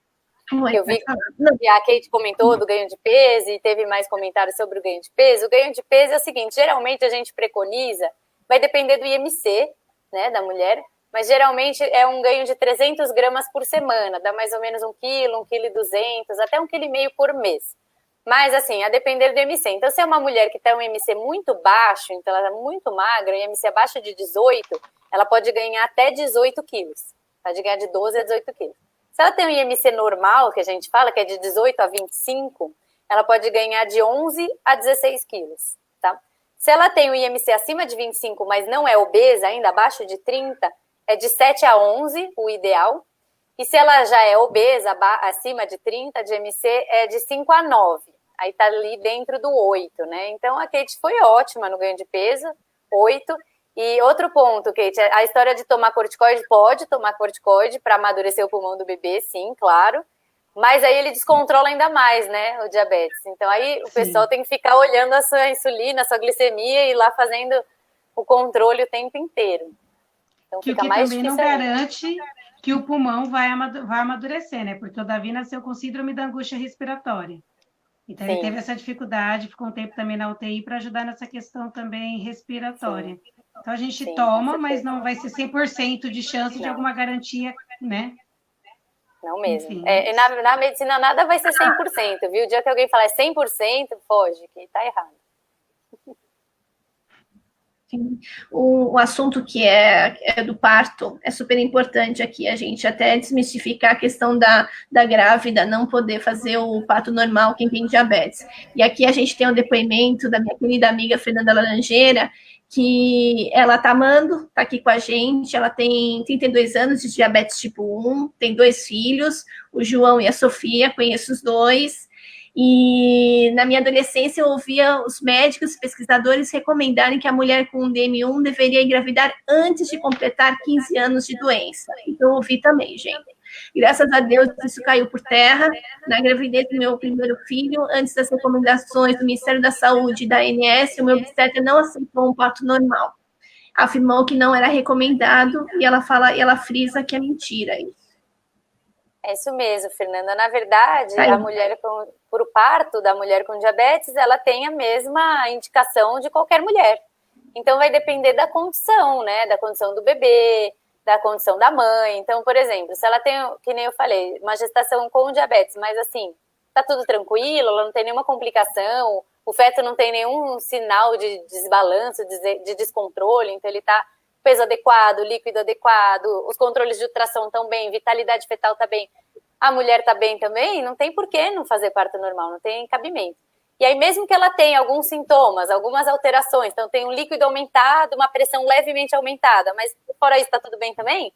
D: eu vi que a Kate comentou do ganho de peso e teve mais comentários sobre o ganho de peso. O ganho de peso é o seguinte, geralmente a gente preconiza, vai depender do IMC, né, da mulher, mas geralmente é um ganho de 300 gramas por semana, dá mais ou menos 1 quilo, 1,2 kg, até 1,5 kg por mês. Mas assim, a depender do IMC. Então, se é uma mulher que tem um IMC muito baixo, então ela é muito magra, IMC abaixo de 18, ela pode ganhar até 18 quilos. Pode ganhar de 12 a 18 quilos. Se ela tem um IMC normal, que a gente fala, que é de 18 a 25, ela pode ganhar de 11 a 16 quilos, tá? Se ela tem um IMC acima de 25, mas não é obesa, ainda abaixo de 30, é de 7 a 11, o ideal. E se ela já é obesa, acima de 30, de IMC, é de 5 a 9. Aí tá ali dentro do 8, né? Então a Kate foi ótima no ganho de peso, 8. E outro ponto, Kate, a história de tomar corticoide, pode tomar corticoide para amadurecer o pulmão do bebê, sim, claro. Mas aí ele descontrola ainda mais, né, o diabetes. Então aí o pessoal tem que ficar olhando a sua insulina, a sua glicemia e ir lá fazendo o controle o tempo inteiro. Então
E: que
D: fica
E: o que
D: mais
E: também
D: difícil
E: não
D: ainda.
E: garante que o pulmão vai amadurecer, né? Porque o Davi nasceu com síndrome da angústia respiratória. Então, ele teve essa dificuldade, ficou um tempo também na UTI para ajudar nessa questão também respiratória. Sim. Então, a gente toma, mas não vai ser 100% de chance de alguma garantia, né?
D: Não mesmo. Na medicina nada vai ser 100%, viu? O dia que alguém falar 100%, foge, que tá errado.
B: Sim. O assunto que é do parto é super importante aqui, a gente até desmistificar a questão da grávida não poder fazer o parto normal quem tem diabetes. E aqui a gente tem um depoimento da minha querida amiga Fernanda Laranjeira, que ela tá amando, tá aqui com a gente, ela tem 32 anos de diabetes tipo 1, tem 2 filhos, o João e a Sofia, conheço os dois. E na minha adolescência eu ouvia os médicos e pesquisadores recomendarem que a mulher com DM1 deveria engravidar antes de completar 15 anos de doença. Então eu ouvi também, gente. Graças a Deus isso caiu por terra. Na gravidez do meu primeiro filho, antes das recomendações do Ministério da Saúde e da ANS, o meu obstetra não aceitou um parto normal. Afirmou que não era recomendado e ela frisa que é mentira isso.
D: É isso mesmo, Fernanda. Na verdade, a mulher por parto da mulher com diabetes, ela tem a mesma indicação de qualquer mulher. Então, vai depender da condição, né? Da condição do bebê, da condição da mãe. Então, por exemplo, se ela tem, que nem eu falei, uma gestação com diabetes, mas assim, tá tudo tranquilo, ela não tem nenhuma complicação, o feto não tem nenhum sinal de desbalanço, de descontrole, então ele tá peso adequado, líquido adequado, os controles de ultrassom estão bem, vitalidade fetal está bem, a mulher está bem também, não tem por que não fazer parto normal, não tem cabimento. E aí, mesmo que ela tenha alguns sintomas, algumas alterações, então tem um líquido aumentado, uma pressão levemente aumentada, mas fora isso está tudo bem também,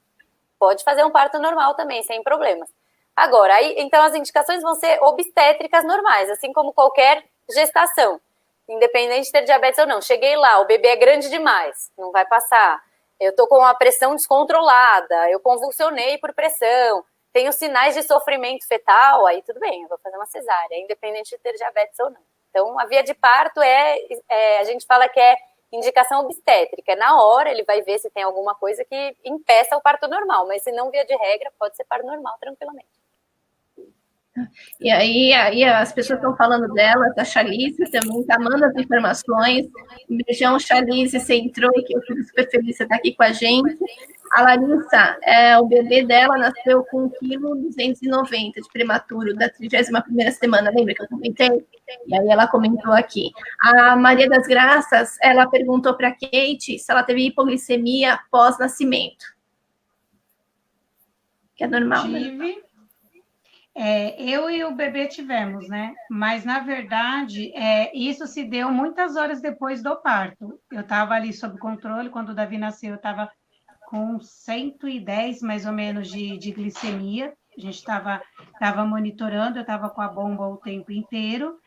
D: pode fazer um parto normal também, sem problemas. Agora, aí, então as indicações vão ser obstétricas normais, assim como qualquer gestação, independente de ter diabetes ou não. Cheguei lá, o bebê é grande demais, não vai passar. Eu tô com uma pressão descontrolada, eu convulsionei por pressão, tenho sinais de sofrimento fetal, aí tudo bem, eu vou fazer uma cesárea, independente de ter diabetes ou não. Então, a via de parto a gente fala que é indicação obstétrica. Na hora, ele vai ver se tem alguma coisa que impeça o parto normal, mas se não, via de regra, pode ser parto normal, tranquilamente.
B: E aí as pessoas estão falando dela, da Charlize também, tá mandando as informações. Um beijão, Charlize, você entrou, que eu fico super feliz de você estar aqui com a gente. A Larissa, o bebê dela nasceu com 1,290 kg de prematuro, da 31ª semana, lembra que eu comentei? E aí ela comentou aqui. A Maria das Graças, ela perguntou para a Kate se ela teve hipoglicemia pós-nascimento. Que é normal, né?
E: Eu e o bebê tivemos, né? Mas, na verdade, isso se deu muitas horas depois do parto. Eu estava ali sob controle, quando o Davi nasceu, eu estava com 110, mais ou menos, de glicemia. A gente estava monitorando, eu estava com a bomba o tempo inteiro.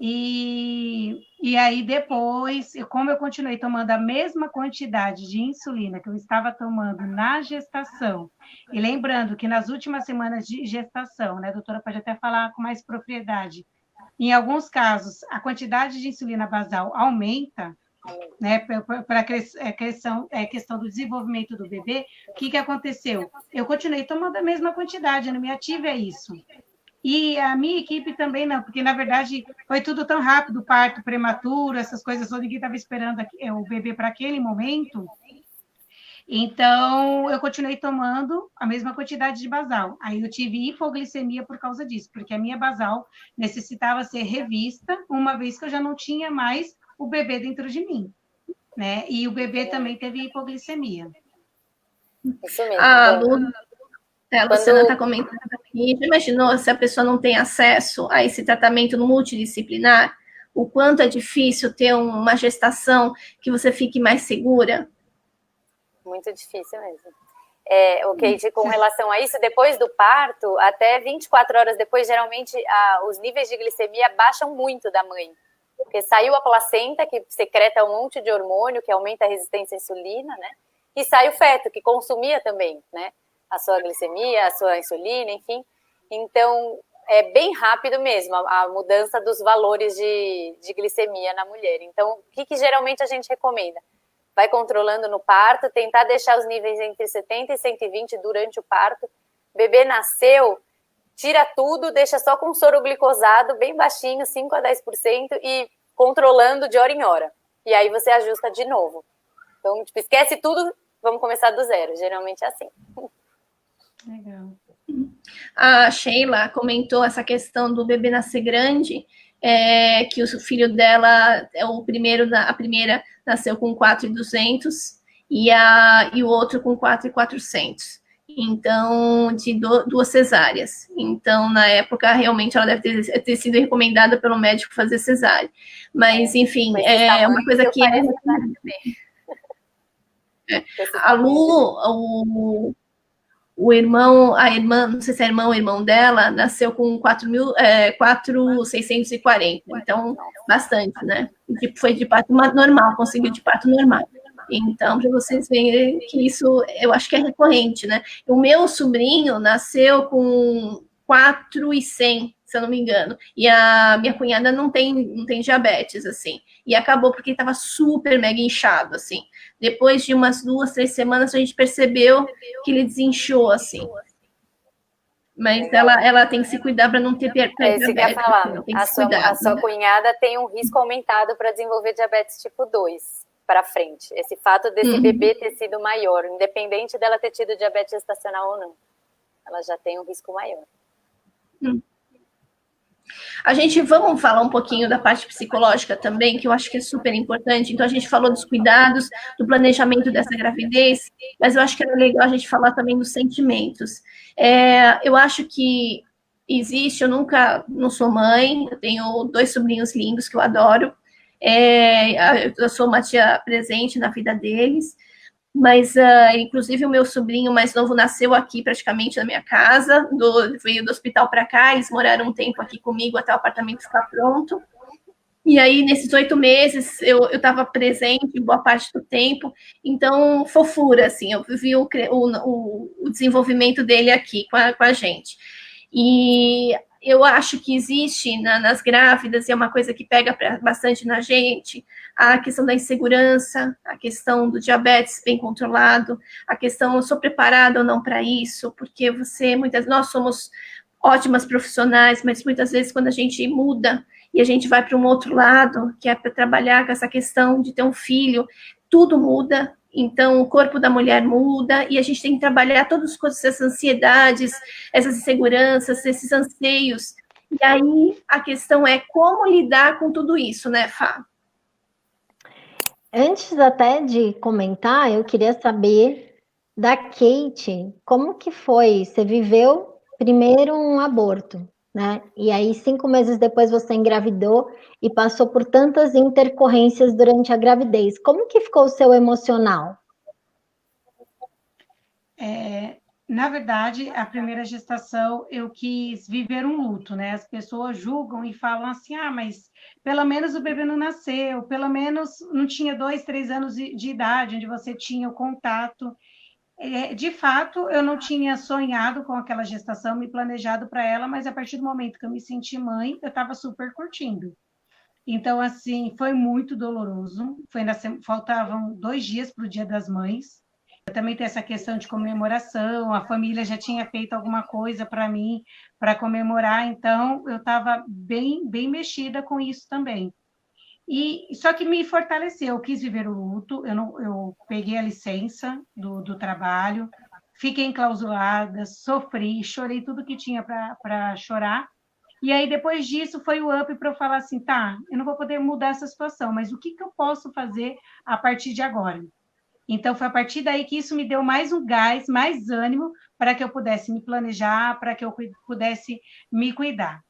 E: E aí, depois, como eu continuei tomando a mesma quantidade de insulina que eu estava tomando na gestação, e lembrando que nas últimas semanas de gestação, né, a doutora pode até falar com mais propriedade, em alguns casos, a quantidade de insulina basal aumenta, né, para a questão do desenvolvimento do bebê. O que aconteceu? Eu continuei tomando a mesma quantidade, eu não me ative a isso. E a minha equipe também não, porque, na verdade, foi tudo tão rápido, parto prematuro, essas coisas, ninguém estava esperando o bebê para aquele momento. Então, eu continuei tomando a mesma quantidade de basal. Aí eu tive hipoglicemia por causa disso, porque a minha basal necessitava ser revista, uma vez que eu já não tinha mais o bebê dentro de mim, né? E o bebê também teve hipoglicemia.
D: Isso mesmo.
B: A Luciana está comentando aqui, já imaginou se a pessoa não tem acesso a esse tratamento multidisciplinar? O quanto é difícil ter uma gestação que você fique mais segura?
D: Muito difícil mesmo. Kate, com relação a isso, depois do parto, até 24 horas depois, geralmente os níveis de glicemia baixam muito da mãe. Porque saiu a placenta, que secreta um monte de hormônio, que aumenta a resistência à insulina, né? E sai o feto, que consumia também, né? A sua glicemia, a sua insulina, enfim. Então, é bem rápido mesmo a mudança dos valores de glicemia na mulher. Então, o que geralmente a gente recomenda? Vai controlando no parto, tentar deixar os níveis entre 70 e 120 durante o parto. Bebê nasceu, tira tudo, deixa só com soro glicosado, bem baixinho, 5 a 10%, e controlando de hora em hora. E aí você ajusta de novo. Então, tipo, esquece tudo, vamos começar do zero. Geralmente é assim.
E: Legal.
B: A Sheila comentou essa questão do bebê nascer grande, que o filho dela, a primeira nasceu com 4.200 e o outro com 4.400. Então, de duas cesáreas. Então, na época, realmente, ela deve ter sido recomendada pelo médico fazer cesárea. Mas, enfim, é uma coisa que a Lu, a irmã, não sei se é irmão ou irmão dela, nasceu com 4.640. Então, bastante, né? Foi de parto normal, conseguiu de parto normal. Então, para vocês verem que isso, eu acho que é recorrente, né? O meu sobrinho nasceu com 4.100, se eu não me engano. E a minha cunhada não tem diabetes, assim. E acabou porque ele estava super mega inchado, assim. Depois de umas 2, 3 semanas, a gente percebeu que ele desinchou, assim. Mas ela tem que se cuidar para não ter diabetes.
D: Isso que eu ia falar. A sua cunhada tem um risco aumentado para desenvolver diabetes tipo 2 para frente. Esse fato desse bebê ter sido maior, independente dela ter tido diabetes gestacional ou não. Ela já tem um risco maior.
B: Vamos falar um pouquinho da parte psicológica também, que eu acho que é super importante. Então, a gente falou dos cuidados, do planejamento dessa gravidez, mas eu acho que era legal a gente falar também dos sentimentos. Eu acho que existe, eu não sou mãe, eu tenho 2 sobrinhos lindos que eu adoro, eu sou uma tia presente na vida deles, mas, inclusive, o meu sobrinho mais novo nasceu aqui, praticamente, na minha casa, veio do hospital para cá, eles moraram um tempo aqui comigo até o apartamento ficar pronto. E aí, nesses 8 meses, eu estava presente boa parte do tempo, então, fofura, assim, eu vi o desenvolvimento dele aqui com a gente. E eu acho que existe nas grávidas, e é uma coisa que pega bastante na gente, a questão da insegurança, a questão do diabetes bem controlado, a questão, eu sou preparada ou não para isso, porque nós somos ótimas profissionais, mas muitas vezes quando a gente muda e a gente vai para um outro lado, que é para trabalhar com essa questão de ter um filho, tudo muda. Então, o corpo da mulher muda e a gente tem que trabalhar todas essas ansiedades, essas inseguranças, esses anseios. E aí, a questão é como lidar com tudo isso, né, Fá?
A: Antes até de comentar, eu queria saber da Kate, como que foi? Você viveu primeiro um aborto, né? E aí, 5 meses depois, você engravidou e passou por tantas intercorrências durante a gravidez. Como que ficou o seu emocional?
E: Na verdade, a primeira gestação, eu quis viver um luto, né? As pessoas julgam e falam assim, mas pelo menos o bebê não nasceu, pelo menos não tinha 2, 3 anos de idade, onde você tinha o contato. De fato, eu não tinha sonhado com aquela gestação, me planejado para ela, mas a partir do momento que eu me senti mãe, eu estava super curtindo. Então, assim, foi muito doloroso. Faltavam 2 dias para o Dia das Mães. Eu também tenho essa questão de comemoração, a família já tinha feito alguma coisa para mim, para comemorar, então eu estava bem, bem mexida com isso também. Só que me fortaleceu, eu quis viver o luto, eu peguei a licença do trabalho, fiquei enclausurada, sofri, chorei tudo que tinha para chorar, e aí depois disso foi o up para eu falar assim, eu não vou poder mudar essa situação, mas o que eu posso fazer a partir de agora? Então, foi a partir daí que isso me deu mais um gás, mais ânimo, para que eu pudesse me planejar, para que eu pudesse me cuidar.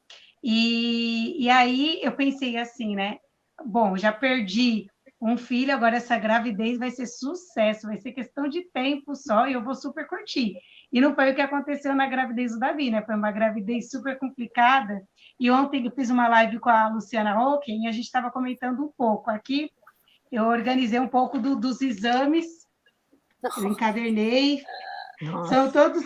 E: E aí eu pensei assim, né? Bom, já perdi um filho, agora essa gravidez vai ser sucesso, vai ser questão de tempo só e eu vou super curtir. E não foi o que aconteceu na gravidez do Davi, né? Foi uma gravidez super complicada. E ontem eu fiz uma live com a Luciana Hucken e a gente estava comentando um pouco. Aqui eu organizei um pouco dos exames, eu encadernei. Nossa. São todos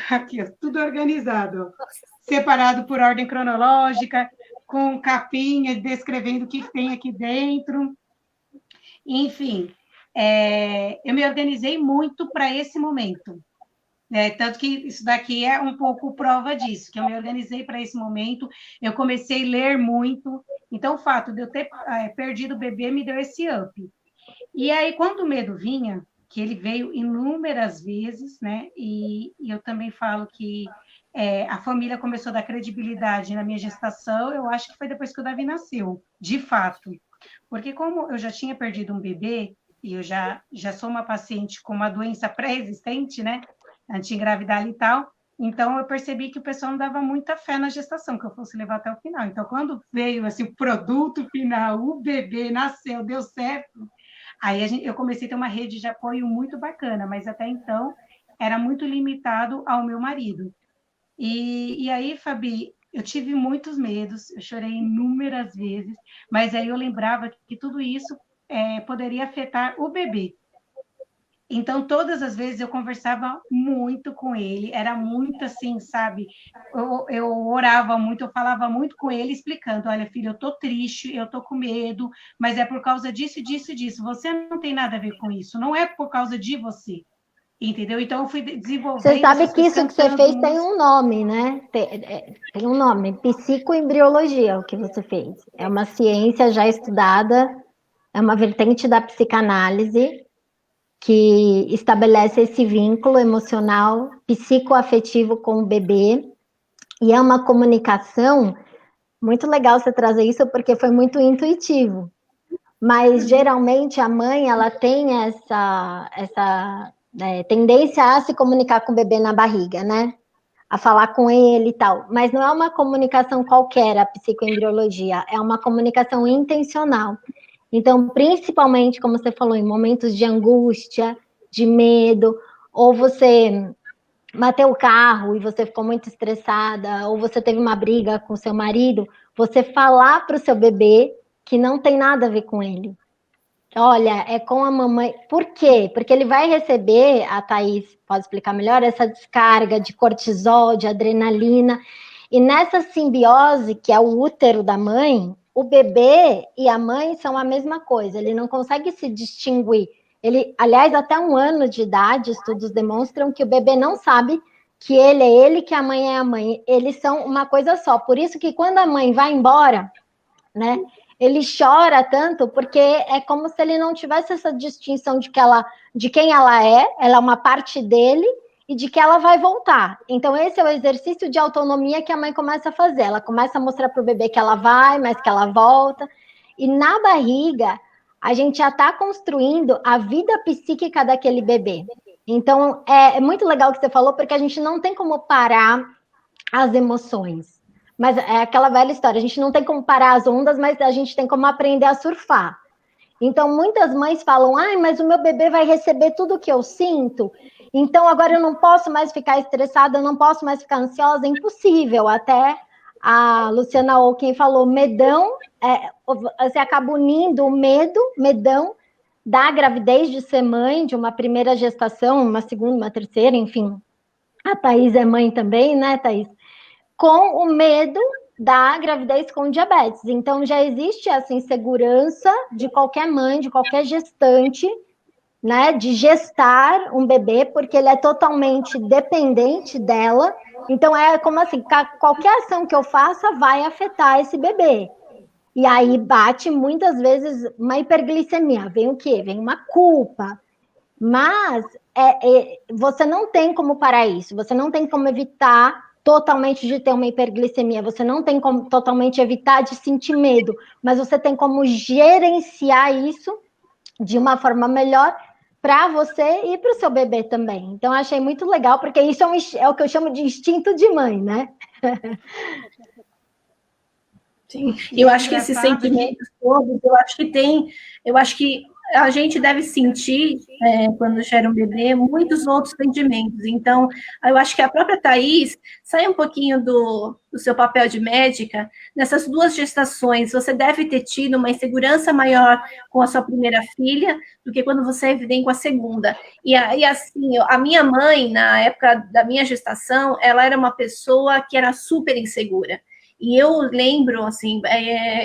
E: aqui, tudo organizado, separado por ordem cronológica, com capinha descrevendo o que tem aqui dentro. Enfim, eu me organizei muito para esse momento. Tanto que isso daqui é um pouco prova disso, que eu me organizei para esse momento, eu comecei a ler muito, então o fato de eu ter perdido o bebê me deu esse up. E aí, quando o medo vinha, que ele veio inúmeras vezes, né? E eu também falo que a família começou a dar credibilidade na minha gestação, eu acho que foi depois que o Davi nasceu, de fato. Porque como eu já tinha perdido um bebê, e eu já sou uma paciente com uma doença pré-existente, né? Anti-engravidar e tal, então eu percebi que o pessoal não dava muita fé na gestação, que eu fosse levar até o final. Então, quando veio assim, o produto final, o bebê nasceu, deu certo, aí eu comecei a ter uma rede de apoio muito bacana, mas até então era muito limitado ao meu marido. E aí, Fabi, eu tive muitos medos, eu chorei inúmeras vezes, mas aí eu lembrava que tudo isso poderia afetar o bebê. Então, todas as vezes eu conversava muito com ele, era muito assim, sabe? Eu orava muito, eu falava muito com ele, explicando: olha, filho, eu tô triste, eu tô com medo, mas é por causa disso, disso, disso. Você não tem nada a ver com isso, não é por causa de você. Entendeu? Então, eu fui desenvolvendo...
A: Você sabe que isso que você fez tem um nome, né? Tem um nome, psicoembriologia, o que você fez. É uma ciência já estudada, é uma vertente da psicanálise, que estabelece esse vínculo emocional, psicoafetivo com o bebê, e é uma comunicação muito legal você trazer isso, porque foi muito intuitivo, mas geralmente a mãe, ela tem essa tendência a se comunicar com o bebê na barriga, né? A falar com ele e tal, mas não é uma comunicação qualquer, a psicoembriologia, é uma comunicação intencional. Então, principalmente, como você falou, em momentos de angústia, de medo, ou você bateu o carro e você ficou muito estressada, ou você teve uma briga com seu marido, você falar para o seu bebê que não tem nada a ver com ele. Olha, é com a mamãe. Por quê? Porque ele vai receber, a Thaís pode explicar melhor, essa descarga de cortisol, de adrenalina, e nessa simbiose, que é o útero da mãe, o bebê e a mãe são a mesma coisa, ele não consegue se distinguir. Ele, aliás, até 1 ano de idade, estudos demonstram que o bebê não sabe que ele é ele, que a mãe é a mãe. Eles são uma coisa só. Por isso que quando a mãe vai embora, né, ele chora tanto, porque é como se ele não tivesse essa distinção de quem ela é uma parte dele, e de que ela vai voltar. Então, esse é o exercício de autonomia que a mãe começa a fazer. Ela começa a mostrar para o bebê que ela vai, mas que ela volta. E na barriga, a gente já está construindo a vida psíquica daquele bebê. Então, é muito legal o que você falou, porque a gente não tem como parar as emoções. Mas é aquela velha história, a gente não tem como parar as ondas, mas a gente tem como aprender a surfar. Então, muitas mães falam: ai, mas o meu bebê vai receber tudo que eu sinto, então agora eu não posso mais ficar estressada, eu não posso mais ficar ansiosa. É impossível. Até a Luciana Hucken falou: medão, você acaba unindo o medão da gravidez de ser mãe, de uma primeira gestação, uma segunda, uma terceira, enfim. A Thaís é mãe também, né, Thaís? Com o medo da gravidez com diabetes. Então, já existe essa insegurança de qualquer mãe, de qualquer gestante, né, de gestar um bebê, porque ele é totalmente dependente dela. Então, é como assim, qualquer ação que eu faça vai afetar esse bebê. E aí bate, muitas vezes, uma hiperglicemia. Vem o quê? Vem uma culpa. Mas você não tem como parar isso, você não tem como evitar totalmente de ter uma hiperglicemia, você não tem como totalmente evitar de sentir medo, mas você tem como gerenciar isso de uma forma melhor para você e para o seu bebê também. Então, achei muito legal, porque isso é o que eu chamo de instinto de mãe, né?
B: Sim, eu acho que esses sentimentos todos, eu acho que a gente deve sentir, quando gera um bebê, muitos outros sentimentos. Então, eu acho que a própria Thaís sai um pouquinho do seu papel de médica. Nessas 2 gestações, você deve ter tido uma insegurança maior com a sua primeira filha do que quando você vem com a segunda. E assim, a minha mãe, na época da minha gestação, ela era uma pessoa que era super insegura. E eu lembro, assim,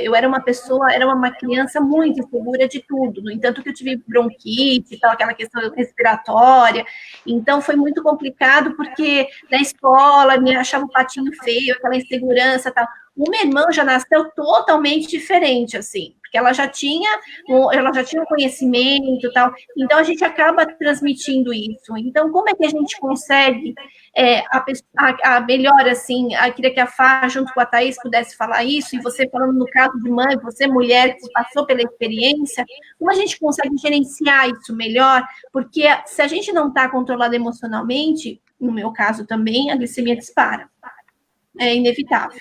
B: eu era uma criança muito insegura de tudo. No entanto, que eu tive bronquite e tal, aquela questão respiratória. Então, foi muito complicado, porque na escola me achava um patinho feio, aquela insegurança e tal. O meu irmão já nasceu totalmente diferente, assim, porque ela já tinha um conhecimento e tal. Então, a gente acaba transmitindo isso. Então, como é que a gente consegue a melhor, assim, eu queria que a Fá, junto com a Thaís, pudesse falar isso, e você falando no caso de mãe, você mulher que passou pela experiência, como a gente consegue gerenciar isso melhor? Porque se a gente não está controlado emocionalmente, no meu caso também, a glicemia dispara. É inevitável.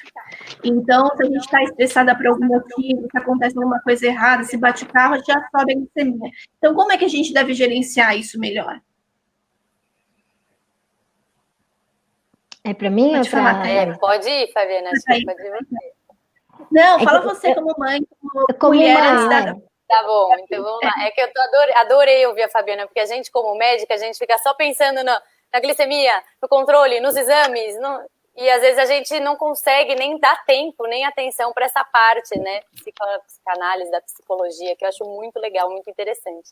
B: Então, se a gente está estressada por algum motivo, se acontece alguma coisa errada, se bate o carro, já sobe a glicemia. Então, como é que a gente deve gerenciar isso melhor?
A: É para mim ou
D: para... Pode ir, Fabiana. Pode ir você.
B: Não, fala você como mãe, como mulher.
A: Mãe,
D: Tá bom, então vamos lá. É que eu adorei ouvir a Fabiana, porque a gente, como médica, a gente fica só pensando na glicemia, no controle, nos exames, e às vezes a gente não consegue nem dar tempo, nem atenção para essa parte, né? Psicanálise, da psicologia, que eu acho muito legal, muito interessante.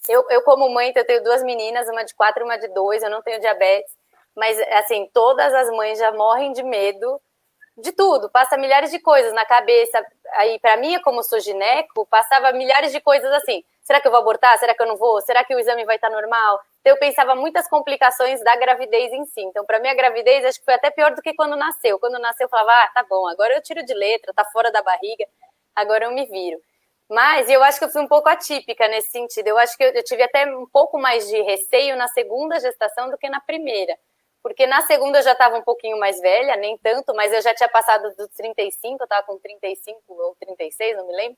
D: Eu como mãe, eu tenho 2 meninas, uma de 4 e uma de 2, eu não tenho diabetes, mas, assim, todas as mães já morrem de medo de tudo, passa milhares de coisas na cabeça. Aí, para mim, como sou gineco, passava milhares de coisas assim. Será que eu vou abortar? Será que eu não vou? Será que o exame vai estar normal? Então, eu pensava muitas complicações da gravidez em si. Então, para mim, a gravidez, acho que foi até pior do que quando nasceu. Quando nasceu, eu falava, tá bom, agora eu tiro de letra, tá fora da barriga, agora eu me viro. Mas eu acho que eu fui um pouco atípica nesse sentido. Eu acho que eu tive até um pouco mais de receio na segunda gestação do que na primeira. Porque na segunda eu já estava um pouquinho mais velha, nem tanto, mas eu já tinha passado dos 35, eu estava com 35 ou 36, não me lembro.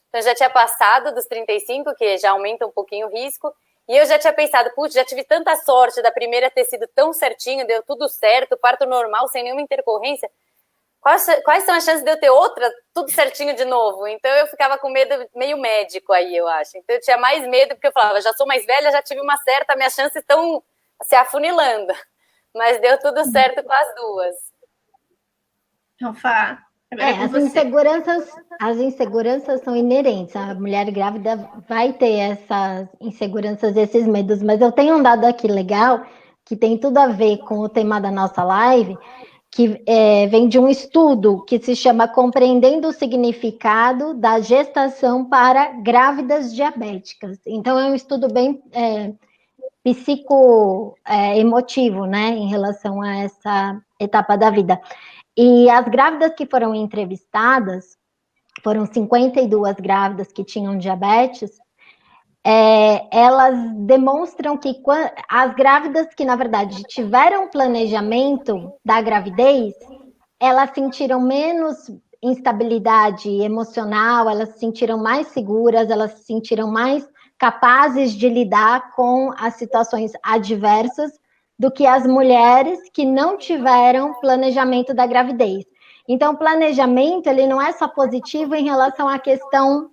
D: Então eu já tinha passado dos 35, que já aumenta um pouquinho o risco. E eu já tinha pensado, putz, já tive tanta sorte da primeira ter sido tão certinho, deu tudo certo, parto normal, sem nenhuma intercorrência. Quais são as chances de eu ter outra, tudo certinho de novo? Então eu ficava com medo meio médico aí, eu acho. Então eu tinha mais medo, porque eu falava, já sou mais velha, já tive uma certa, minhas chances estão se afunilando. Mas deu tudo certo com as 2.
B: Então, Fá,
A: as inseguranças são inerentes. A mulher grávida vai ter essas inseguranças, esses medos. Mas eu tenho um dado aqui legal, que tem tudo a ver com o tema da nossa live, que vem de um estudo que se chama Compreendendo o Significado da Gestação para Grávidas Diabéticas. Então, é um estudo bem psicoemotivo, né, em relação a essa etapa da vida. E as grávidas que foram entrevistadas, foram 52 grávidas que tinham diabetes, elas demonstram que as grávidas que, na verdade, tiveram planejamento da gravidez, elas sentiram menos instabilidade emocional, elas se sentiram mais seguras, elas se sentiram mais capazes de lidar com as situações adversas do que as mulheres que não tiveram planejamento da gravidez. Então, o planejamento, ele não é só positivo em relação à questão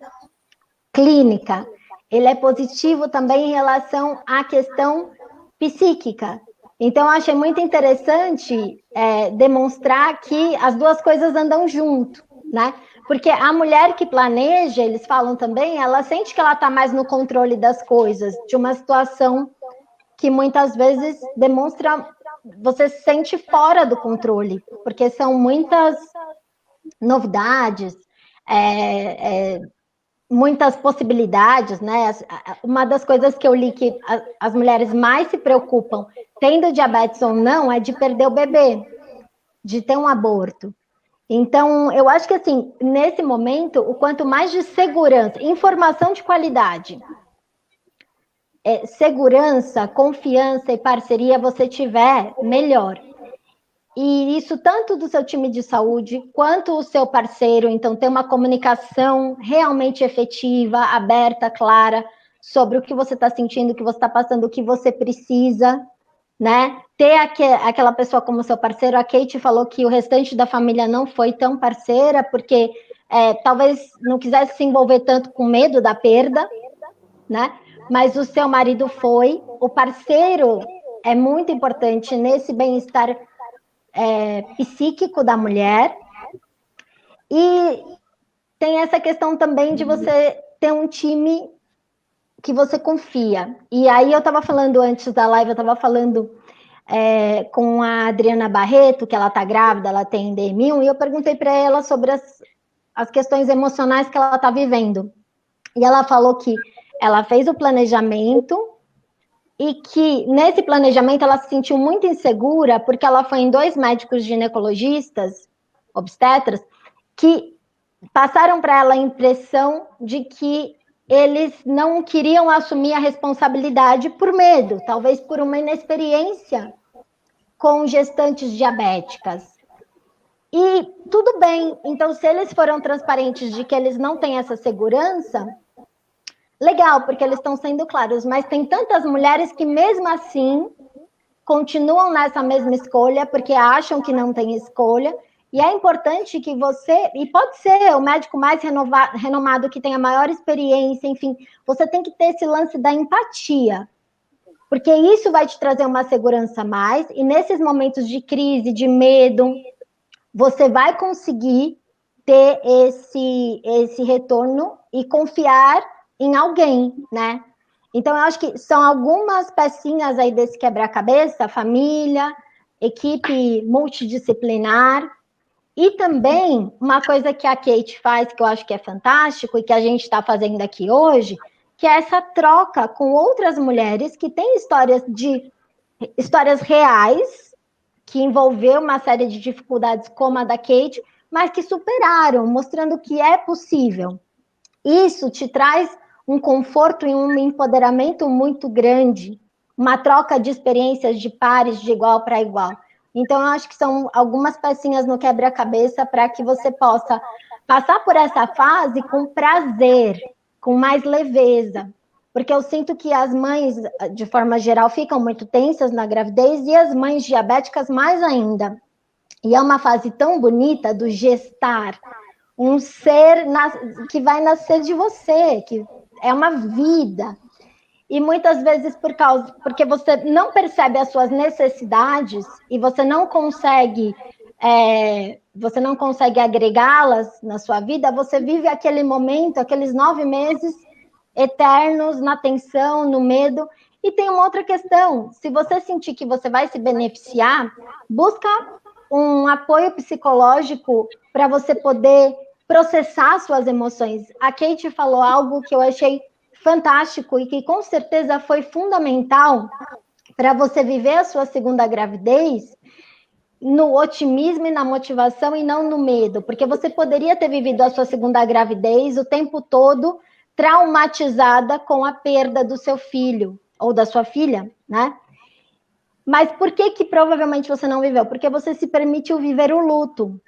A: clínica, ele é positivo também em relação à questão psíquica. Então, eu achei muito interessante demonstrar que as 2 coisas andam junto, né? Porque a mulher que planeja, eles falam também, ela sente que ela está mais no controle das coisas, de uma situação que muitas vezes demonstra, você se sente fora do controle, porque são muitas novidades, muitas possibilidades, né? Uma das coisas que eu li que as mulheres mais se preocupam, tendo diabetes ou não, é de perder o bebê, de ter um aborto. Então, eu acho que, assim, nesse momento, o quanto mais de segurança, informação de qualidade, segurança, confiança e parceria você tiver, melhor. E isso tanto do seu time de saúde, quanto o seu parceiro, então ter uma comunicação realmente efetiva, aberta, clara, sobre o que você está sentindo, o que você está passando, o que você precisa, né? Ter aquela pessoa como seu parceiro. A Kate falou que o restante da família não foi tão parceira, porque talvez não quisesse se envolver tanto com medo da perda, né? Mas o seu marido foi. O parceiro é muito importante nesse bem-estar psíquico da mulher. E tem essa questão também de você ter um time que você confia. E aí eu estava falando antes da live, eu estava falando com a Adriana Barreto, que ela está grávida, ela tem DM1, e eu perguntei para ela sobre as questões emocionais que ela está vivendo. E ela falou que ela fez o planejamento e que nesse planejamento ela se sentiu muito insegura porque ela foi em 2 médicos ginecologistas, obstetras, que passaram para ela a impressão de que eles não queriam assumir a responsabilidade por medo, talvez por uma inexperiência com gestantes diabéticas. E tudo bem, então se eles foram transparentes de que eles não têm essa segurança, legal, porque eles estão sendo claros, mas tem tantas mulheres que mesmo assim continuam nessa mesma escolha, porque acham que não tem escolha, e é importante que você, e pode ser o médico mais renomado, que tem a maior experiência, enfim, você tem que ter esse lance da empatia, porque isso vai te trazer uma segurança a mais, e nesses momentos de crise, de medo, você vai conseguir ter esse retorno e confiar em alguém, né? Então, eu acho que são algumas pecinhas aí desse quebra-cabeça, família, equipe multidisciplinar, e também uma coisa que a Kate faz, que eu acho que é fantástico, e que a gente está fazendo aqui hoje, que é essa troca com outras mulheres que têm histórias reais, que envolveu uma série de dificuldades como a da Kate, mas que superaram, mostrando que é possível. Isso te traz um conforto e um empoderamento muito grande, uma troca de experiências de pares, de igual para igual. Então, eu acho que são algumas pecinhas no quebra-cabeça para que você possa passar por essa fase com prazer, com mais leveza. Porque eu sinto que as mães, de forma geral, ficam muito tensas na gravidez e as mães diabéticas mais ainda. E é uma fase tão bonita do gestar, um ser que vai nascer de você, que é uma vida. E muitas vezes porque você não percebe as suas necessidades e você não consegue agregá-las na sua vida, você vive aquele momento, aqueles 9 meses eternos na tensão, no medo. E tem uma outra questão, se você sentir que você vai se beneficiar, busca um apoio psicológico para você poder processar suas emoções. A Kate falou algo que eu achei fantástico e que com certeza foi fundamental para você viver a sua segunda gravidez no otimismo e na motivação e não no medo, porque você poderia ter vivido a sua segunda gravidez o tempo todo traumatizada com a perda do seu filho ou da sua filha, né? Mas por que provavelmente você não viveu? Porque você se permitiu viver o luto.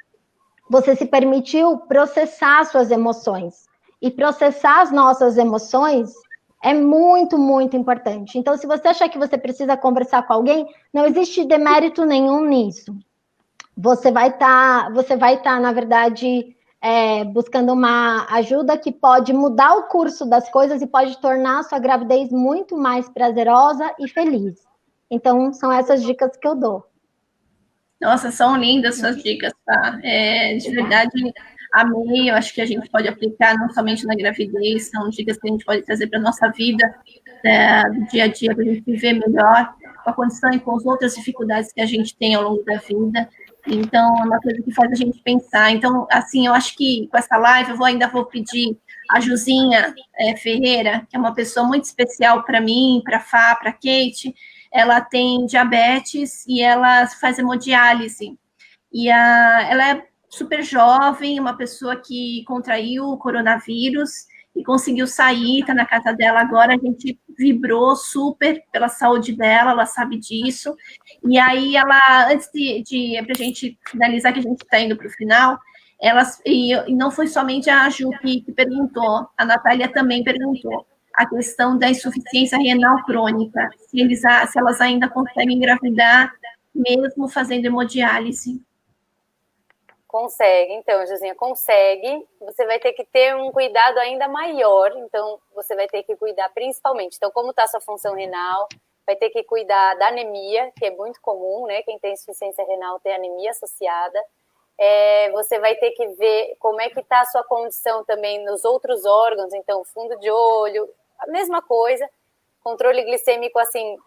A: Você se permitiu processar suas emoções. E processar as nossas emoções é muito, muito importante. Então, se você achar que você precisa conversar com alguém, não existe demérito nenhum nisso. Você vai estar, na verdade, buscando uma ajuda que pode mudar o curso das coisas e pode tornar a sua gravidez muito mais prazerosa e feliz. Então, são essas dicas que eu dou.
B: Nossa, são lindas suas dicas, tá? De verdade, amei. Eu acho que a gente pode aplicar não somente na gravidez, são dicas que a gente pode trazer para a nossa vida, do dia a dia, para a gente viver melhor, com a condição e com as outras dificuldades que a gente tem ao longo da vida. Então, é uma coisa que faz a gente pensar. Então, assim, eu acho que com essa live eu ainda vou pedir a Juzinha Ferreira, que é uma pessoa muito especial para mim, para a Fá, para a Kate. Ela tem diabetes e ela faz hemodiálise. E ela é super jovem, uma pessoa que contraiu o coronavírus e conseguiu sair, está na casa dela agora, a gente vibrou super pela saúde dela, ela sabe disso. E aí ela, antes pra gente finalizar, que a gente está indo para o final, e não foi somente a Ju que perguntou, a Natália também perguntou a questão da insuficiência renal crônica, se elas ainda conseguem engravidar mesmo fazendo hemodiálise.
D: Consegue, então, Josinha, consegue. Você vai ter que ter um cuidado ainda maior, então você vai ter que cuidar principalmente. Então, como está a sua função renal, vai ter que cuidar da anemia, que é muito comum, né? Quem tem insuficiência renal tem anemia associada. Você vai ter que ver como é que está a sua condição também nos outros órgãos, então, fundo de olho, a mesma coisa. Controle glicêmico, assim,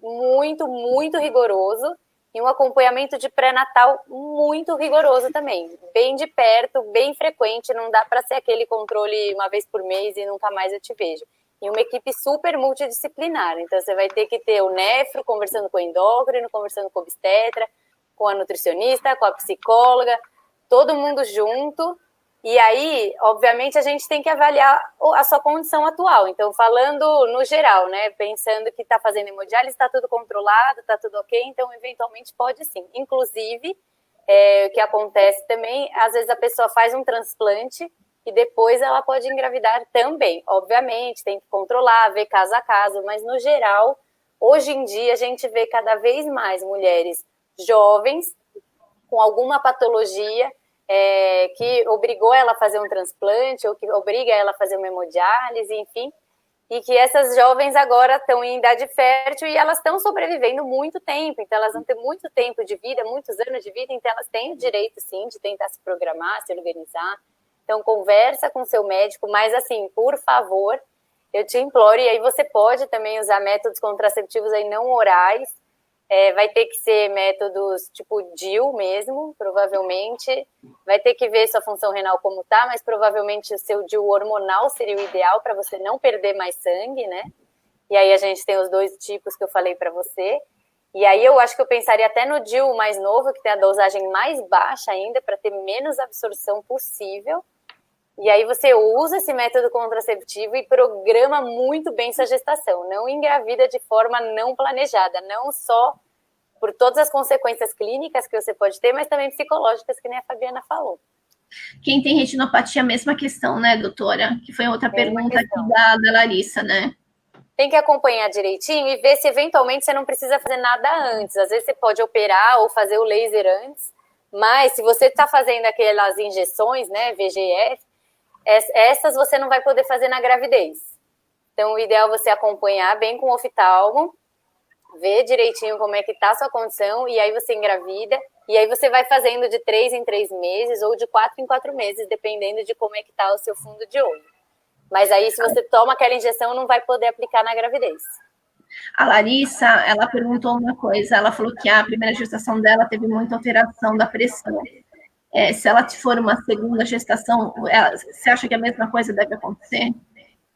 D: muito, muito rigoroso. E um acompanhamento de pré-natal muito rigoroso também, bem de perto, bem frequente, não dá para ser aquele controle uma vez por mês e nunca mais eu te vejo. E uma equipe super multidisciplinar, então você vai ter que ter o nefro conversando com o endócrino, conversando com o obstetra, com a nutricionista, com a psicóloga, todo mundo junto. E aí, obviamente, a gente tem que avaliar a sua condição atual. Então, falando no geral, né? Pensando que está fazendo hemodiálise, está tudo controlado, está tudo ok, então, eventualmente, pode sim. Inclusive, o que acontece também, às vezes a pessoa faz um transplante e depois ela pode engravidar também. Obviamente, tem que controlar, ver caso a caso, mas, no geral, hoje em dia, a gente vê cada vez mais mulheres jovens com alguma patologia que obrigou ela a fazer um transplante ou que obriga ela a fazer uma hemodiálise, enfim, e que essas jovens agora estão em idade fértil e elas estão sobrevivendo muito tempo, então elas vão ter muito tempo de vida, muitos anos de vida, então elas têm o direito, sim, de tentar se programar, se organizar. Então, conversa com seu médico, mas assim, por favor, eu te imploro, e aí você pode também usar métodos contraceptivos aí não orais, vai ter que ser métodos tipo DIU mesmo, provavelmente. Vai ter que ver sua função renal como tá, mas provavelmente o seu DIU hormonal seria o ideal para você não perder mais sangue, né? E aí a gente tem os dois tipos que eu falei para você. E aí eu acho que eu pensaria até no DIU mais novo, que tem a dosagem mais baixa ainda, para ter menos absorção possível. E aí você usa esse método contraceptivo e programa muito bem sua gestação. Não engravida de forma não planejada, não só por todas as consequências clínicas que você pode ter, mas também psicológicas, que nem a Fabiana falou.
B: Quem tem retinopatia, a mesma questão, né, doutora? Que foi outra pergunta aqui da Larissa, né?
D: Tem que acompanhar direitinho e ver se eventualmente você não precisa fazer nada antes. Às vezes você pode operar ou fazer o laser antes, mas se você está fazendo aquelas injeções, né, VEGF, essas você não vai poder fazer na gravidez. Então, o ideal é você acompanhar bem com o oftalmo, ver direitinho como é que está a sua condição, e aí você engravida, e aí você vai fazendo de 3 em 3 meses, ou de 4 em 4 meses, dependendo de como é que está o seu fundo de olho. Mas aí, se você toma aquela injeção, não vai poder aplicar na gravidez.
B: A Larissa, ela perguntou uma coisa, ela falou que a primeira gestação dela teve muita alteração da pressão. Se ela for uma segunda gestação, você acha que a mesma coisa deve acontecer?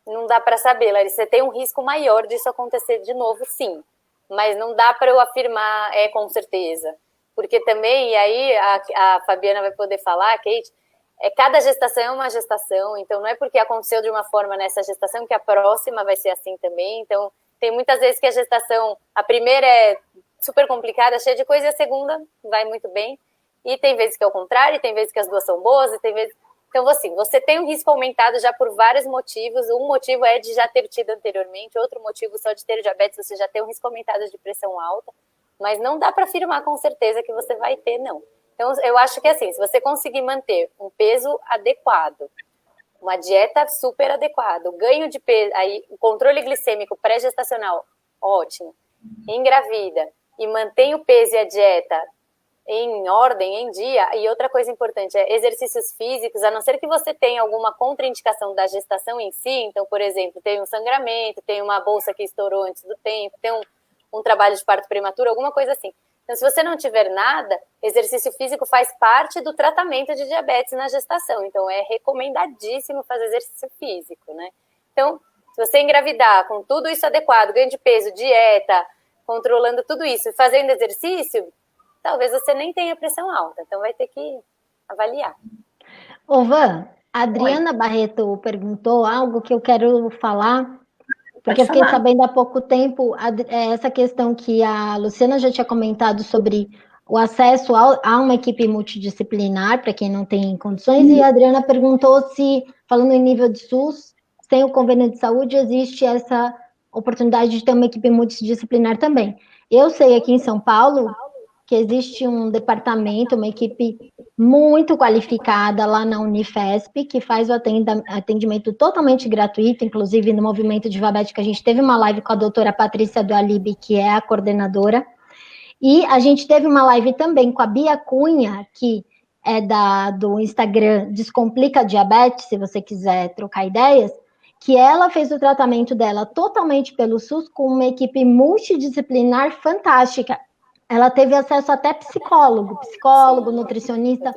D: Não dá para saber, Larissa. Você tem um risco maior disso acontecer de novo, sim. Mas não dá para eu afirmar com certeza. Porque também, e aí a Fabiana vai poder falar, Kate, cada gestação é uma gestação, então não é porque aconteceu de uma forma nessa gestação que a próxima vai ser assim também. Então, tem muitas vezes que a gestação, a primeira é super complicada, cheia de coisa, e a segunda vai muito bem. E tem vezes que é o contrário, tem vezes que as duas são boas, e tem vezes... Então, assim, você tem um risco aumentado já por vários motivos. Um motivo é de já ter tido anteriormente, outro motivo só de ter diabetes, você já tem um risco aumentado de pressão alta, mas não dá para afirmar com certeza que você vai ter, não. Então, eu acho que, assim, se você conseguir manter um peso adequado, uma dieta super adequada, o ganho de peso, aí, o controle glicêmico pré-gestacional, ótimo, engravida, e mantém o peso e a dieta em ordem, em dia. E outra coisa importante é exercícios físicos, a não ser que você tenha alguma contraindicação da gestação em si. Então, por exemplo, tem um sangramento, tem uma bolsa que estourou antes do tempo, tem um trabalho de parto prematuro, alguma coisa assim. Então, se você não tiver nada, exercício físico faz parte do tratamento de diabetes na gestação. Então, é recomendadíssimo fazer exercício físico, né? Então, se você engravidar com tudo isso adequado, ganho de peso, dieta, controlando tudo isso e fazendo exercício, talvez você nem tenha pressão alta. Então, vai ter que avaliar.
A: Ô, Van, A Adriana Barreto perguntou algo que eu quero falar, porque eu fiquei
B: falar.
A: sabendo há pouco tempo essa questão que a Luciana já tinha comentado sobre o acesso a uma equipe multidisciplinar, para quem não tem condições, e a Adriana perguntou se, falando em nível de SUS, sem o convênio de saúde, existe essa oportunidade de ter uma equipe multidisciplinar também. Eu sei aqui em São Paulo que existe um departamento, uma equipe muito qualificada lá na Unifesp, que faz o atendimento totalmente gratuito, inclusive no movimento de Vabética, a gente teve uma live com a doutora Patrícia do Alibe, que é a coordenadora, e a gente teve uma live também com a Bia Cunha, que é do Instagram Descomplica Diabetes, se você quiser trocar ideias, que ela fez o tratamento dela totalmente pelo SUS, com uma equipe multidisciplinar fantástica. Ela teve acesso até psicólogo, nutricionista.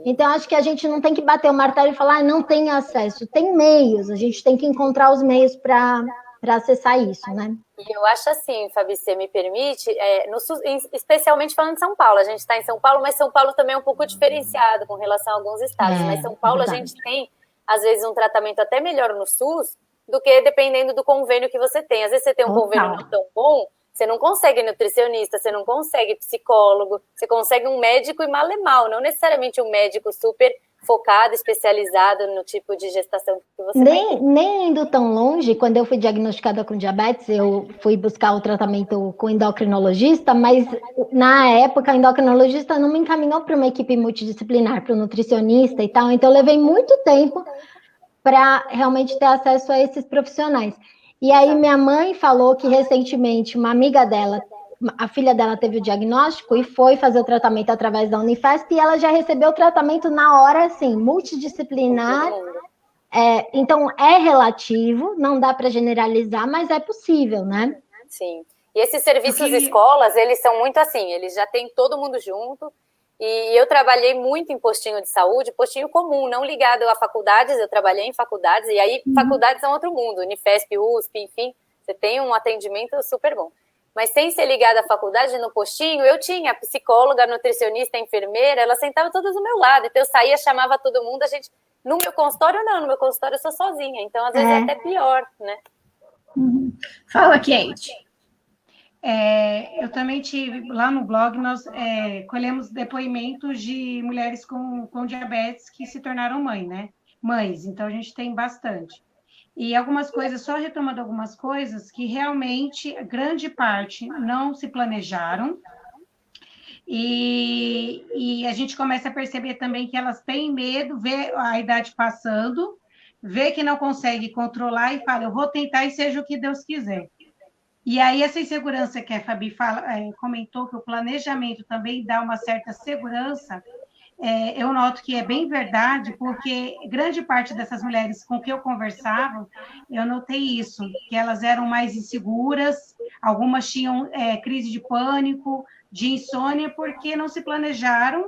A: Então, acho que a gente não tem que bater o martelo e falar, não tem acesso. Tem meios, a gente tem que encontrar os meios para acessar isso, né?
D: E eu acho assim, Fabi, se você me permite, no SUS, especialmente falando de São Paulo, a gente está em São Paulo, mas São Paulo também é um pouco diferenciado com relação a alguns estados, mas São Paulo a gente tem, às vezes, um tratamento até melhor no SUS do que dependendo do convênio que você tem. Às vezes você tem um convênio não tão bom, você não consegue nutricionista, você não consegue psicólogo, você consegue um médico e mal e mal, não necessariamente um médico super focado, especializado no tipo de gestação que você tem.
A: Nem indo tão longe, quando eu fui diagnosticada com diabetes, eu fui buscar o tratamento com endocrinologista, mas na época a endocrinologista não me encaminhou para uma equipe multidisciplinar, para o nutricionista e tal, então eu levei muito tempo para realmente ter acesso a esses profissionais. E aí minha mãe falou que recentemente uma amiga dela, a filha dela teve o diagnóstico e foi fazer o tratamento através da Unifesp e ela já recebeu o tratamento na hora, assim, multidisciplinar. Então, é relativo, não dá para generalizar, mas é possível, né?
D: Sim. E esses serviços escolas, eles são muito assim, eles já têm todo mundo junto. E eu trabalhei muito em postinho de saúde, postinho comum, não ligado a faculdades, eu trabalhei em faculdades, e aí faculdades são outro mundo, Unifesp, USP, enfim, você tem um atendimento super bom. Mas sem ser ligada à faculdade, no postinho, eu tinha a psicóloga, a nutricionista, a enfermeira, elas sentavam todas do meu lado, então eu saía, chamava todo mundo, a gente... No meu consultório, não, no meu consultório eu sou sozinha, então às vezes é até pior, né?
B: Fala, Kate.
E: Eu também tive, lá no blog, nós colhemos depoimentos de mulheres com diabetes que se tornaram mães, então a gente tem bastante. E algumas coisas, só retomando algumas coisas, que realmente, grande parte, não se planejaram, e a gente começa a perceber também que elas têm medo, vê a idade passando, vê que não consegue controlar e fala, eu vou tentar e seja o que Deus quiser. E aí, essa insegurança que a Fabi comentou, que o planejamento também dá uma certa segurança, eu noto que é bem verdade, porque grande parte dessas mulheres com que eu conversava, eu notei isso, que elas eram mais inseguras, algumas tinham crise de pânico, de insônia, porque não se planejaram,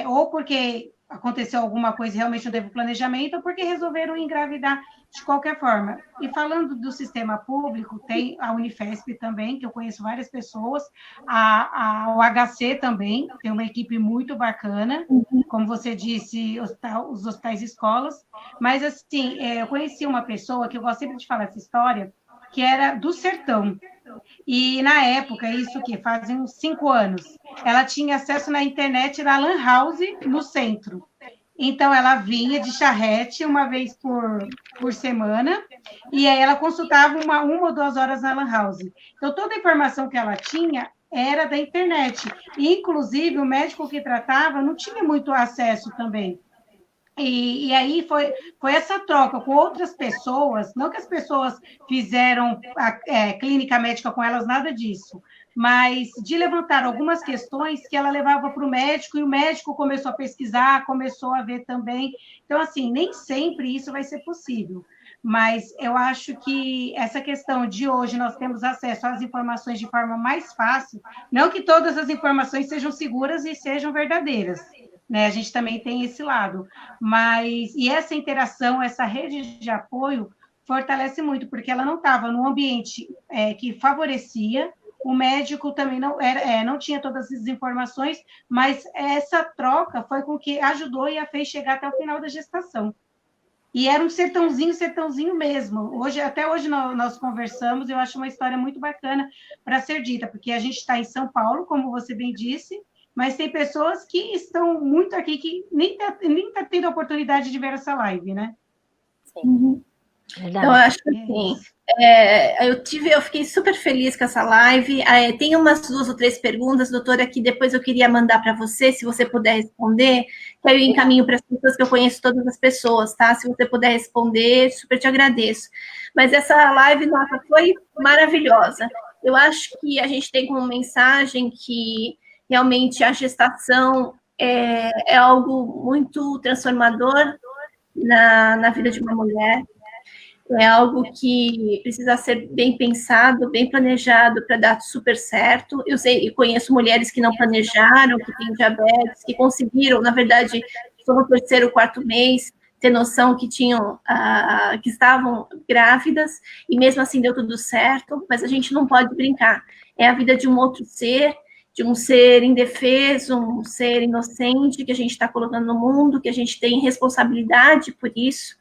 E: ou porque aconteceu alguma coisa e realmente não teve planejamento, ou porque resolveram engravidar de qualquer forma. E falando do sistema público, tem a Unifesp também, que eu conheço várias pessoas, o HC também, tem uma equipe muito bacana, como você disse, os hospitais e escolas, mas assim, eu conheci uma pessoa, que eu gosto sempre de falar essa história, que era do sertão, e na época, isso que fazem uns 5 anos, ela tinha acesso na internet da Lan House no centro. Então, ela vinha de charrete uma vez por semana, e aí ela consultava uma ou 2 horas na Lan House. Então, toda a informação que ela tinha era da internet. E, inclusive, o médico que tratava não tinha muito acesso também. E aí foi essa troca com outras pessoas, não que as pessoas fizeram clínica médica com elas, nada disso, mas de levantar algumas questões que ela levava para o médico, e o médico começou a pesquisar, começou a ver também. Então, assim, nem sempre isso vai ser possível, mas eu acho que essa questão de hoje nós temos acesso às informações de forma mais fácil, não que todas as informações sejam seguras e sejam verdadeiras, né? A gente também tem esse lado, e essa interação, essa rede de apoio fortalece muito, porque ela não estava num ambiente que favorecia, o médico também não tinha todas as informações, mas essa troca foi com que ajudou e a fez chegar até o final da gestação. E era um sertãozinho mesmo. Até hoje nós conversamos, eu acho uma história muito bacana para ser dita, porque a gente está em São Paulo, como você bem disse, mas tem pessoas que estão muito aqui, que nem tá tendo a oportunidade de ver essa live, né?
B: Sim. Então, eu acho que assim, eu fiquei super feliz com essa live. Tem umas 2 ou 3 perguntas, doutora, que depois eu queria mandar para você, se você puder responder, que aí eu encaminho para as pessoas, que eu conheço todas as pessoas, tá? Se você puder responder, super te agradeço. Mas essa live, nossa, foi maravilhosa. Eu acho que a gente tem como mensagem que realmente a gestação é algo muito transformador na vida de uma mulher. É algo que precisa ser bem pensado, bem planejado para dar super certo. Eu conheço mulheres que não planejaram, que têm diabetes, que conseguiram, na verdade, só no 3º, 4º mês, ter noção que que estavam grávidas, e mesmo assim deu tudo certo, mas a gente não pode brincar. É a vida de um outro ser, de um ser indefeso, um ser inocente que a gente está colocando no mundo, que a gente tem responsabilidade por isso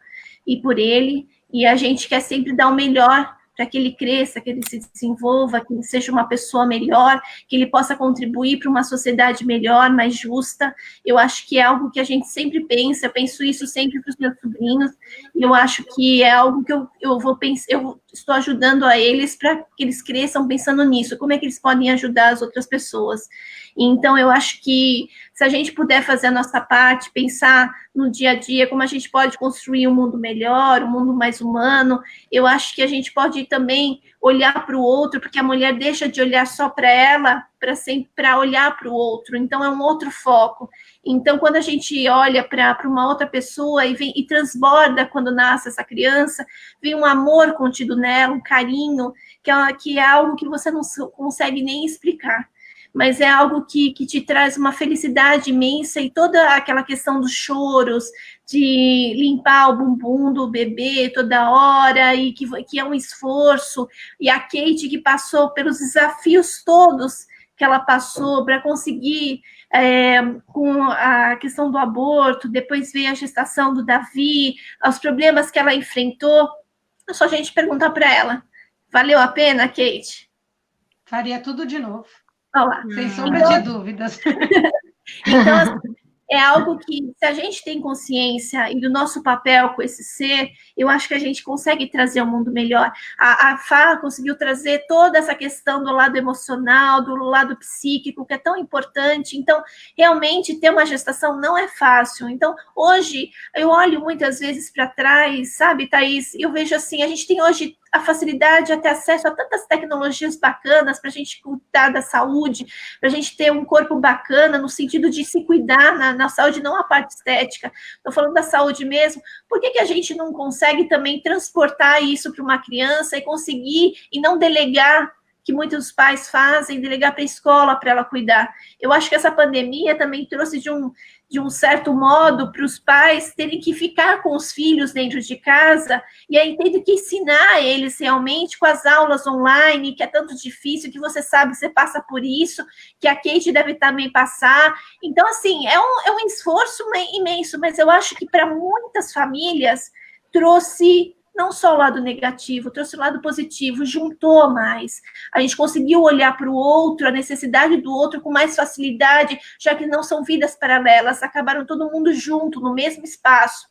B: e por ele, e a gente quer sempre dar o melhor para que ele cresça, que ele se desenvolva, que ele seja uma pessoa melhor, que ele possa contribuir para uma sociedade melhor, mais justa. Eu acho que é algo que a gente sempre pensa, eu penso isso sempre para os meus sobrinhos, e eu acho que é algo que eu estou ajudando a eles para que eles cresçam pensando nisso, como é que eles podem ajudar as outras pessoas. Então, eu acho que se a gente puder fazer a nossa parte, pensar no dia a dia, como a gente pode construir um mundo melhor, um mundo mais humano, eu acho que a gente pode também olhar para o outro, porque a mulher deixa de olhar só para ela, para olhar para o outro, então é um outro foco. Então, quando a gente olha para uma outra pessoa e transborda quando nasce essa criança, vem um amor contido nela, um carinho, que é algo que você não consegue nem explicar, mas é algo que te traz uma felicidade imensa, e toda aquela questão dos choros, de limpar o bumbum do bebê toda hora, e que é um esforço, e a Kate que passou pelos desafios todos que ela passou para conseguir, com a questão do aborto, depois veio a gestação do Davi, os problemas que ela enfrentou, é só a gente perguntar para ela, valeu a pena, Kate?
E: Faria tudo de novo.
B: Olá.
E: Sem sombra de dúvidas.
B: Então, assim, é algo que, se a gente tem consciência e do nosso papel com esse ser, eu acho que a gente consegue trazer um mundo melhor. A Fá conseguiu trazer toda essa questão do lado emocional, do lado psíquico, que é tão importante. Então, realmente, ter uma gestação não é fácil. Então, hoje, eu olho muitas vezes para trás, sabe, Thaís? Eu vejo assim, a gente tem hoje a facilidade de ter acesso a tantas tecnologias bacanas para a gente cuidar da saúde, para a gente ter um corpo bacana, no sentido de se cuidar na saúde, não a parte estética. Estou falando da saúde mesmo. Por que a gente não consegue também transportar isso para uma criança e conseguir, e não delegar, que muitos pais fazem, delegar para a escola para ela cuidar? Eu acho que essa pandemia também trouxe de um certo modo para os pais terem que ficar com os filhos dentro de casa, e aí tendo que ensinar eles realmente com as aulas online, que é tanto difícil, que você sabe, você passa por isso, que a Kate deve também passar. Então, assim, é um esforço imenso, mas eu acho que para muitas famílias trouxe não só o lado negativo, trouxe o lado positivo, juntou mais. A gente conseguiu olhar para o outro, a necessidade do outro com mais facilidade, já que não são vidas paralelas, acabaram todo mundo junto, no mesmo espaço.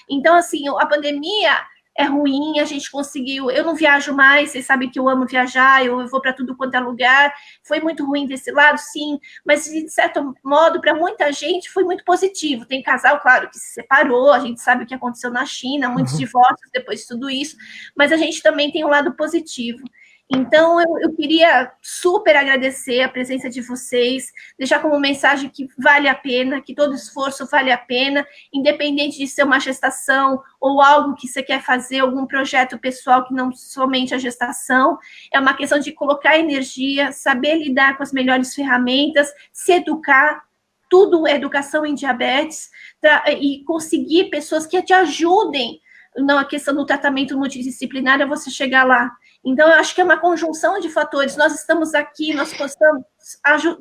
B: Então, assim, a pandemia é ruim, a gente conseguiu... Eu não viajo mais, vocês sabem que eu amo viajar, eu vou para tudo quanto é lugar. Foi muito ruim desse lado, sim, mas, de certo modo, para muita gente foi muito positivo. Tem casal, claro, que se separou, a gente sabe o que aconteceu na China, muitos divórcios depois de tudo isso, mas a gente também tem um lado positivo. Então, eu queria super agradecer a presença de vocês, deixar como mensagem que vale a pena, que todo esforço vale a pena, independente de ser uma gestação ou algo que você quer fazer, algum projeto pessoal que não somente a gestação, é uma questão de colocar energia, saber lidar com as melhores ferramentas, se educar, tudo é educação em diabetes, e conseguir pessoas que te ajudem na questão do tratamento multidisciplinar, é você chegar lá. Então, eu acho que é uma conjunção de fatores. Nós estamos aqui, nós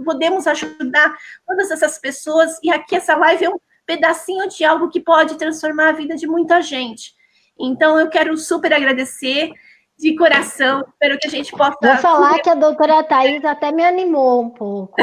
B: podemos ajudar todas essas pessoas, e aqui essa live é um pedacinho de algo que pode transformar a vida de muita gente. Então, eu quero super agradecer de coração, espero que a gente possa...
A: Vou falar que a doutora Thais até me animou um pouco.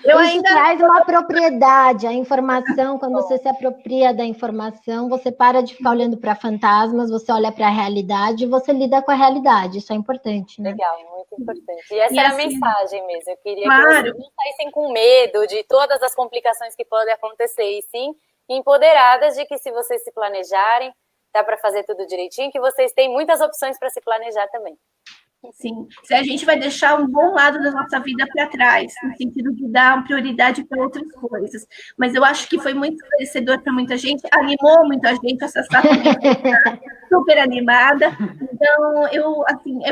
A: Isso traz uma propriedade, a informação, quando você se apropria da informação, você para de ficar olhando para fantasmas, você olha para a realidade e você lida com a realidade, isso é importante, né?
D: Legal, muito importante. E essa é a mensagem mesmo, eu queria
B: claro,
D: que vocês não saíssem com medo de todas as complicações que podem acontecer, e sim empoderadas de que se vocês se planejarem, dá para fazer tudo direitinho, que vocês têm muitas opções para se planejar também.
B: Sim, se a gente vai deixar um bom lado da nossa vida para trás, no sentido de dar prioridade para outras coisas. Mas eu acho que foi muito esclarecedor para muita gente, animou muita gente, essa super animada. Então, eu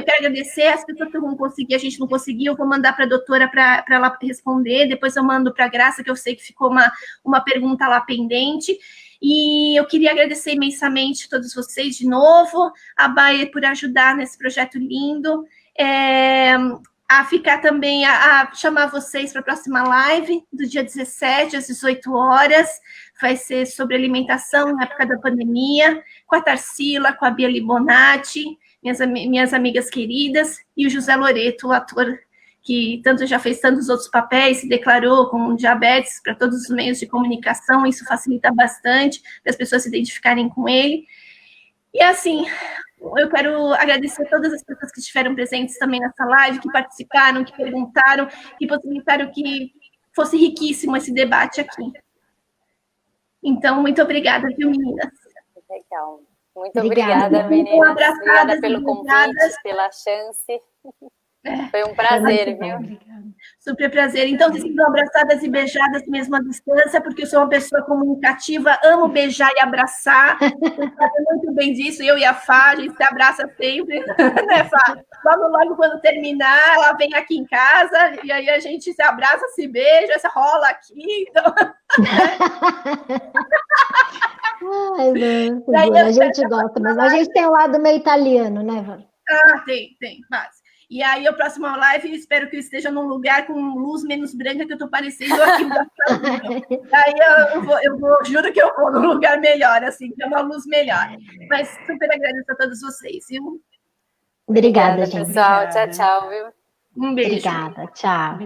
B: quero agradecer as pessoas que vão conseguir, a gente não conseguiu, eu vou mandar para a doutora para ela responder, depois eu mando para a Graça, que eu sei que ficou uma pergunta lá pendente. E eu queria agradecer imensamente a todos vocês de novo, a Bayer por ajudar nesse projeto lindo, a ficar também, a chamar vocês para a próxima live, do dia 17, às 18 horas, vai ser sobre alimentação na época da pandemia, com a Tarsila, com a Bia Libonati, minhas amigas queridas, e o José Loreto, o ator que tanto já fez tantos outros papéis, se declarou com diabetes para todos os meios de comunicação, isso facilita bastante para as pessoas se identificarem com ele. E assim, eu quero agradecer a todas as pessoas que estiveram presentes também nessa live, que participaram, que perguntaram, que possibilitaram que fosse riquíssimo esse debate aqui. Então, muito obrigada, viu, meninas?
D: Legal. Muito obrigada, meninas. Obrigada pelo convite, pela chance. Foi um prazer, viu?
B: Super prazer. Então, vocês ficam abraçadas e beijadas mesmo à distância, porque eu sou uma pessoa comunicativa, amo beijar e abraçar. Você sabe muito bem disso, eu e a Fá, a gente se abraça sempre, né, Fá? Logo quando terminar, ela vem aqui em casa, e aí a gente se abraça, se beija, se rola aqui. Então...
A: Ai, não, a gente gosta, mas a gente tem um lado meio italiano, né, Van?
B: Ah, tem, mas... E aí, a próxima live, espero que eu esteja num lugar com luz menos branca, que eu estou parecendo aqui. Aí eu juro que eu vou num lugar melhor, assim, que é uma luz melhor. Mas super agradeço a todos vocês, viu?
A: Obrigada, gente.
D: Pessoal. Tchau, viu?
B: Um beijo.
A: Obrigada, tchau.